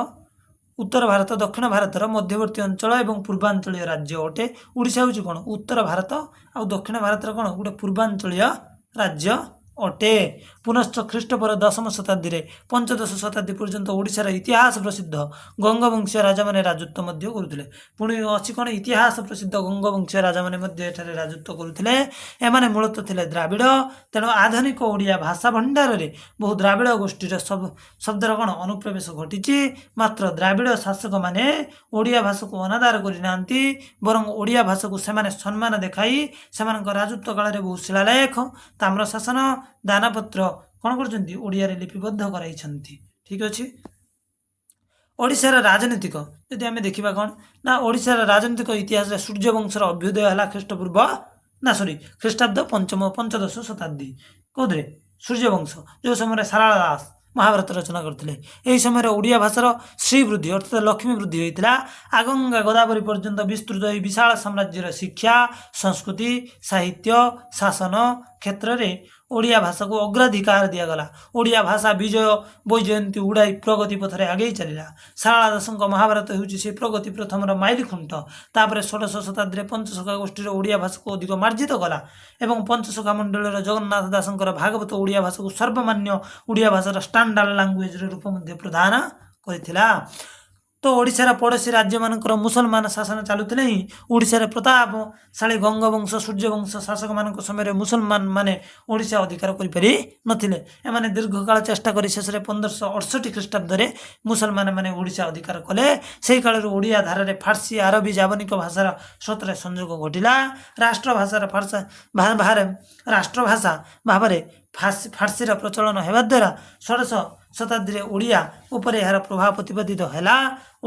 ଦକ୍ଷିଣ ଭାରତର ମଧ୍ୟବର୍ତ୍ତୀ ଅଞ୍ଚଳ ଏବଂ ପୂର୍ବାଞ୍ଚଳୀୟ ରାଜ୍ୟ ଅଟେ। ଓଡ଼ିଶା ହେଉଛି କ'ଣ ଉତ୍ତର ଭାରତ ଆଉ ଦକ୍ଷିଣ ଭାରତର କ'ଣ ଗୋଟେ ପୂର୍ବାଞ୍ଚଳୀୟ ରାଜ୍ୟ ଅଟେ। ପୁନଶ୍ଚ ଖ୍ରୀଷ୍ଟପୂର୍ବ 10ମ ଶତାବ୍ଦୀରେ ପଞ୍ଚଦଶ ଶତାବ୍ଦୀ ପର୍ଯ୍ୟନ୍ତ ଓଡ଼ିଶାର ଇତିହାସ ପ୍ରସିଦ୍ଧ ଗଙ୍ଗବଂଶୀୟ ରାଜାମାନେ ରାଜତ୍ୱ ମଧ୍ୟ କରୁଥିଲେ। ପୁଣି ଅଛି କ'ଣ ଇତିହାସ ପ୍ରସିଦ୍ଧ ଗଙ୍ଗବଂଶୀୟ ରାଜାମାନେ ମଧ୍ୟ ଏଠାରେ ରାଜତ୍ୱ କରୁଥିଲେ। ଏମାନେ ମୂଳତଃ ଥିଲେ ଦ୍ରାବିଡ଼। ତେଣୁ ଆଧୁନିକ ଓଡ଼ିଆ ଭାଷା ଭଣ୍ଡାରରେ ବହୁ ଦ୍ରାବିଡ଼ ଗୋଷ୍ଠୀର ଶବ୍ଦର କ'ଣ ଅନୁପ୍ରବେଶ ଘଟିଛି। ମାତ୍ର ଦ୍ରାବିଡ଼ ଶାସକମାନେ ଓଡ଼ିଆ ଭାଷାକୁ ଅନାଦର କରିନାହାନ୍ତି, ବରଂ ଓଡ଼ିଆ ଭାଷାକୁ ସେମାନେ ସମ୍ମାନ ଦେଖାଇ ସେମାନଙ୍କ ରାଜତ୍ୱ କାଳରେ ବହୁ ଶିଳାଲେଖ, ତାମ୍ରଶାସନ, ଦାନପତ୍ର କ'ଣ କରୁଛନ୍ତି ଓଡ଼ିଆରେ ଲିପିବଦ୍ଧ କରାଇଛନ୍ତି। ଠିକ୍ ଅଛି। ଓଡ଼ିଶାର ରାଜନୈତିକ ଯଦି ଆମେ ଦେଖିବା କ'ଣ ନା ଓଡ଼ିଶାର ରାଜନୈତିକ ଇତିହାସରେ ସୂର୍ଯ୍ୟବଂଶର ଅଭ୍ୟୁଦୟ ହେଲା ଖ୍ରୀଷ୍ଟାବ୍ଦ ପଞ୍ଚଦଶ ଶତାବ୍ଦୀ। କେଉଁଥିରେ ସୂର୍ଯ୍ୟବଂଶ ଯେଉଁ ସମୟରେ ସାରଳା ଦାସ ମହାଭାରତ ରଚନା କରିଥିଲେ। ଏହି ସମୟରେ ଓଡ଼ିଆ ଭାଷାର ଶ୍ରୀବୃଦ୍ଧି ଅର୍ଥାତ୍ ଲକ୍ଷ୍ମୀ ବୃଦ୍ଧି ହୋଇଥିଲା। ଆଗଙ୍ଗା ଗୋଦାବରୀ ପର୍ଯ୍ୟନ୍ତ ବିସ୍ତୃତ ଏହି ବିଶାଳ ସାମ୍ରାଜ୍ୟର ଶିକ୍ଷା, ସଂସ୍କୃତି, ସାହିତ୍ୟ, ଶାସନ କ୍ଷେତ୍ରରେ ଓଡ଼ିଆ ଭାଷାକୁ ଅଗ୍ରାଧିକାର ଦିଆଗଲା। ଓଡ଼ିଆ ଭାଷା ବିଜୟ ବୈଜୟନ୍ତୀ ଉଡ଼ାଇ ପ୍ରଗତି ପଥରେ ଆଗେଇ ଚାଲିଲା। ସାରଳା ଦାସଙ୍କ ମହାଭାରତ ହେଉଛି ସେହି ପ୍ରଗତି ପ୍ରଥମର ମାଇଲ ଖୁଣ୍ଟ। ତାପରେ ଷୋଡ଼ଶ ଶତାବ୍ଦୀରେ ପଞ୍ଚସଖା ଗୋଷ୍ଠୀର ଓଡ଼ିଆ ଭାଷାକୁ ଅଧିକ ମାର୍ଜିତ କଲା ଏବଂ ପଞ୍ଚସଖା ମଣ୍ଡଳୀର ଜଗନ୍ନାଥ ଦାସଙ୍କର ଭାଗବତ ଓଡ଼ିଆ ଭାଷାକୁ ସର୍ବମାନ୍ୟ ଓଡ଼ିଆ ଭାଷାର ଷ୍ଟାଣ୍ଡାର୍ଡ ଲାଙ୍ଗୁଏଜର ରୂପ ମଧ୍ୟ ପ୍ରଦାନ କରିଥିଲା। ତ ଓଡ଼ିଶାର ପଡ଼ୋଶୀ ରାଜ୍ୟମାନଙ୍କର ମୁସଲମାନ ଶାସନ ଚାଲୁଥିଲେ ହିଁ ଓଡ଼ିଶାରେ ପ୍ରତାପଶାଳୀ ଗଙ୍ଗବଂଶ ସୂର୍ଯ୍ୟବଂଶ ଶାସକମାନଙ୍କ ସମୟରେ ମୁସଲମାନ ମାନେ ଓଡ଼ିଶା ଅଧିକାର କରିପାରି ନଥିଲେ। ଏମାନେ ଦୀର୍ଘକାଳ ଚେଷ୍ଟା କରି ଶେଷରେ 1568 ଖ୍ରୀଷ୍ଟାବ୍ଦରେ ମୁସଲମାନ ମାନେ ଓଡ଼ିଶା ଅଧିକାର କଲେ। ସେହି କାଳରୁ ଓଡ଼ିଆ ଧାରାରେ ଫାର୍ସି, ଆରବୀ, ଜାବନିକ ଭାଷାର ସ୍ରୋତରେ ସଂଯୋଗ ଘଟିଲା। ରାଷ୍ଟ୍ରଭାଷା ଭାବରେ ଫାର୍ସିର ପ୍ରଚଳନ ହେବା ଦ୍ୱାରା ଷୋଡ଼ଶ ଶତାବ୍ଦୀରେ ଓଡ଼ିଆ ଉପରେ ଏହାର ପ୍ରଭାବ ପ୍ରତିପାଦିତ ହେଲା।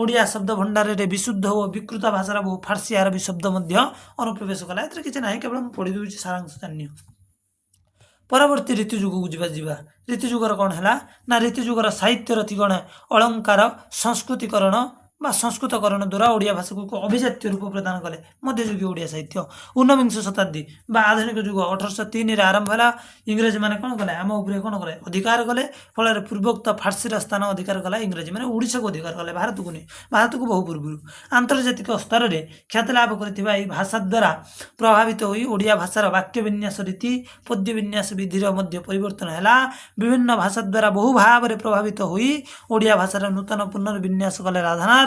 ଓଡ଼ିଆ ଶବ୍ଦ ଭଣ୍ଡାରରେ ବିଶୁଦ୍ଧ ଓ ବିକୃତ ଭାଷାର ବହୁ ଫାର୍ସି, ଆରବୀ ଶବ୍ଦ ମଧ୍ୟ ଅନୁପ୍ରବେଶ କଲା। ଏଥିରେ କିଛି ନାହିଁ, କେବଳ ମୁଁ ପଢ଼ି ଦେଉଛି ସାରାଂଶ ଜାଣିନିଅ। ପରବର୍ତ୍ତୀ ଋତୁଯୁଗକୁ ଯିବା। ଋତୁଯୁଗର କ'ଣ ହେଲା ନା ଋତୁଯୁଗର ସାହିତ୍ୟର କ'ଣ ଅଳଙ୍କାର ସଂସ୍କୃତିକରଣ ବା ସଂସ୍କୃତକରଣ ଦ୍ୱାରା ଓଡ଼ିଆ ଭାଷାକୁ ଏକ ଅଭିଜାତ୍ୟ ରୂପ ପ୍ରଦାନ କଲେ ମଧ୍ୟଯୁଗୀୟ ଓଡ଼ିଆ ସାହିତ୍ୟ। ଊନବିଂଶ ଶତାବ୍ଦୀ ବା ଆଧୁନିକ ଯୁଗ 1803ରେ ଆରମ୍ଭ ହେଲା। ଇଂରେଜମାନେ କ'ଣ କଲେ ଆମ ଉପରେ କ'ଣ କଲେ ଅଧିକାର କଲେ। ଫଳରେ ପୂର୍ବୋକ୍ତ ଫାର୍ସିର ସ୍ଥାନ ଅଧିକାର କଲା ଇଂରେଜମାନେ ଓଡ଼ିଶାକୁ ଅଧିକାର କଲେ, ଭାରତକୁ ନୁହେଁ, ଭାରତକୁ ବହୁ ପୂର୍ବରୁ। ଆନ୍ତର୍ଜାତିକ ସ୍ତରରେ ଖ୍ୟାତି ଲାଭ କରିଥିବା ଏହି ଭାଷା ଦ୍ୱାରା ପ୍ରଭାବିତ ହୋଇ ଓଡ଼ିଆ ଭାଷାର ବାକ୍ୟ ବିନ୍ୟାସ ରୀତି, ପଦ୍ୟ ବିନ୍ୟାସ ବିଧିର ମଧ୍ୟ ପରିବର୍ତ୍ତନ ହେଲା। ବିଭିନ୍ନ ଭାଷା ଦ୍ୱାରା ବହୁ ଭାବରେ ପ୍ରଭାବିତ ହୋଇ ଓଡ଼ିଆ ଭାଷାର ନୂତନ ପୁନର୍ବିନ୍ୟାସ କଲେ ରାଧାନାଥ,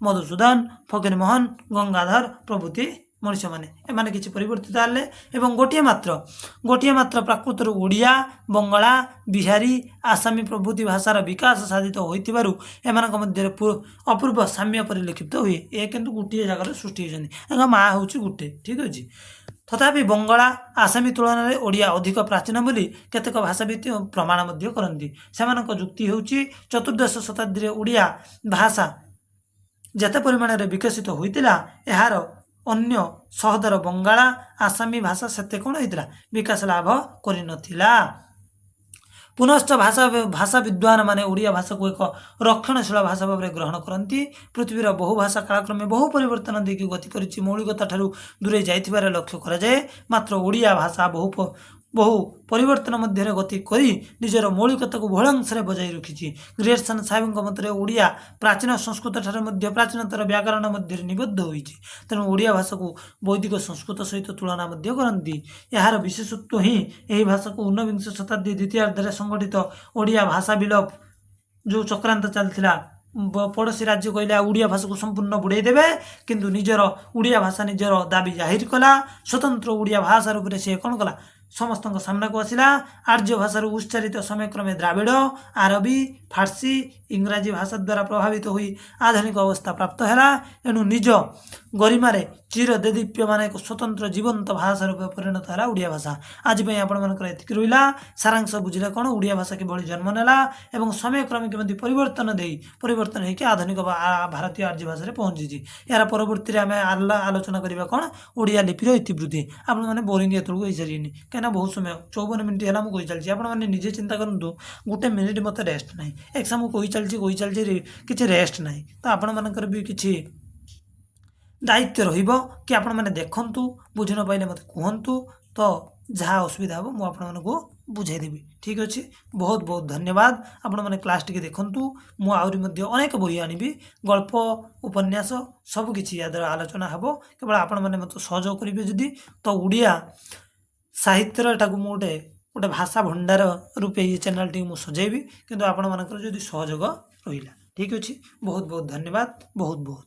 ମଧୁସୂଦନ, ଫକୀରମୋହନ, ଗଙ୍ଗାଧର ପ୍ରଭୃତି ମଣିଷମାନେ। ଏମାନେ କିଛି ପରିବର୍ତ୍ତିତ ହେଲେ ଏବଂ ଗୋଟିଏ ମାତ୍ର ପ୍ରାକୃତରୁ ଓଡ଼ିଆ, ବଙ୍ଗଳା, ବିହାରୀ, ଆସାମୀ ପ୍ରଭୃତି ଭାଷାର ବିକାଶ ସାଧିତ ହୋଇଥିବାରୁ ଏମାନଙ୍କ ମଧ୍ୟରେ ଅପୂର୍ବ ସାମ୍ୟ ପରିଲକ୍ଷିତ ହୁଏ। ଏ କିନ୍ତୁ ଗୋଟିଏ ଜାଗାରେ ସୃଷ୍ଟି ହୋଇଛନ୍ତି, ତାଙ୍କ ମାଆ ହେଉଛି ଗୋଟେ। ଠିକ୍ ଅଛି। ତଥାପି ବଙ୍ଗଳା, ଆସାମୀ ତୁଳନାରେ ଓଡ଼ିଆ ଅଧିକ ପ୍ରାଚୀନ ବୋଲି କେତେକ ଭାଷାବିତ ପ୍ରମାଣ ମଧ୍ୟ କରନ୍ତି। ସେମାନଙ୍କ ଯୁକ୍ତି ହେଉଛି ଚତୁର୍ଦ୍ଦଶ ଶତାବ୍ଦୀରେ ଓଡ଼ିଆ ଭାଷା ଯେତେ ପରିମାଣରେ ବିକଶିତ ହୋଇଥିଲା ଏହାର ଅନ୍ୟ ସହୋଦର ବଙ୍ଗଳା, ଆସାମୀ ଭାଷା ସେତେ କ'ଣ ହୋଇଥିଲା ବିକାଶ ଲାଭ କରିନଥିଲା। पुनश्च भाषा विद्वान माने ओडिया भाषा को एक रक्षणशील भाषा भाव में ग्रहण करती। पृथ्वीर बहु भाषा कालक्रमे बहु परिवर्तन देखिए गति कर मौलिकता ठारू दूरे जाइथिबार लक्ष्य कराए। मात्र ओडिया भाषा बहु परिवर्तन मध्य गति करी निजर मौलिकता को भलंश बजाई रखी। ग्रेटसन साहेब मत ओडिया प्राचीन संस्कृत ठारे मध्य प्राचीनतर व्याकरण मध्य निबद्ध होती। तेणु ओडिया भाषा को वैदिक संस्कृत सहित तुलना करती। यार विशेषत्व ही यही भाषा को ऊनविंश शताब्दी द्वितीयार्धରେ संगठित ओडिया भाषा विलोप जो चक्रांत चलता पड़ोशी राज्य कहला ओडिया भाषा को संपूर्ण बुड़े देवे, किंतु निजर ओडिया भाषा निजर दाबी जाहिर कला। स्वतंत्र ओडिया भाषा रूप से कौन कला समस्त सामना को आसला। आर्य भाषा उच्चारित समयक्रमे द्राविड़ आरबी फारसी इंग्राजी भाषा द्वारा प्रभावित हुई आधुनिक अवस्था प्राप्त है। एणु निज गरिमारे चिर देदीप्यमान एक स्वतंत्र जीवंत भाषा रूप परिणत है ओडिया भाषा। आज आपंकर रहा सारांश बुझे कौन ओडिया भाषा किभली जन्म नेला एवं समयक्रमे केमती परिवर्तन होकर आधुनिक भारतीय आर्य भाषा पहुंची। यार परवर्ती आम आलोचना करवा कौन ओडिया लिपिर इतिवृत्ति। आपने बोरिंग एत हो सारे कहीं बहुत समय 54 मिनिट है मुझे चलती। आपने निजे चिंता करूँ गोटे मिनिट मत रेस्ट ना एक्साम कही चलती किसी रेस्ट ना। तो आपण मानकर भी किसी दायित्व रहिबो कि आपण माने देखंतु बुझ न पाइले मत कहंतु। तो जहाँ असुविधा हो मुझे बुझेदेवी। ठीक अच्छे बहुत बहुत धन्यवाद। आपण माने क्लास टी देखंतु मु आउरी मध्य अनेक बही आनिबी गल्प उपन्यास सबकिछि या द्वारा आलोचना हेबो। केवल आपण माने मत सहयोग करिवे जदि तो ओडिया साहित्यर टाकू मु गोटे भाषा भंडार रूपे ये चैनल टी मु सजेबी, किंतु आपण मानकर जदि सहयोग रहिला। ठीक अच्छे बहुत बहुत धन्यवाद बहुत बहुत।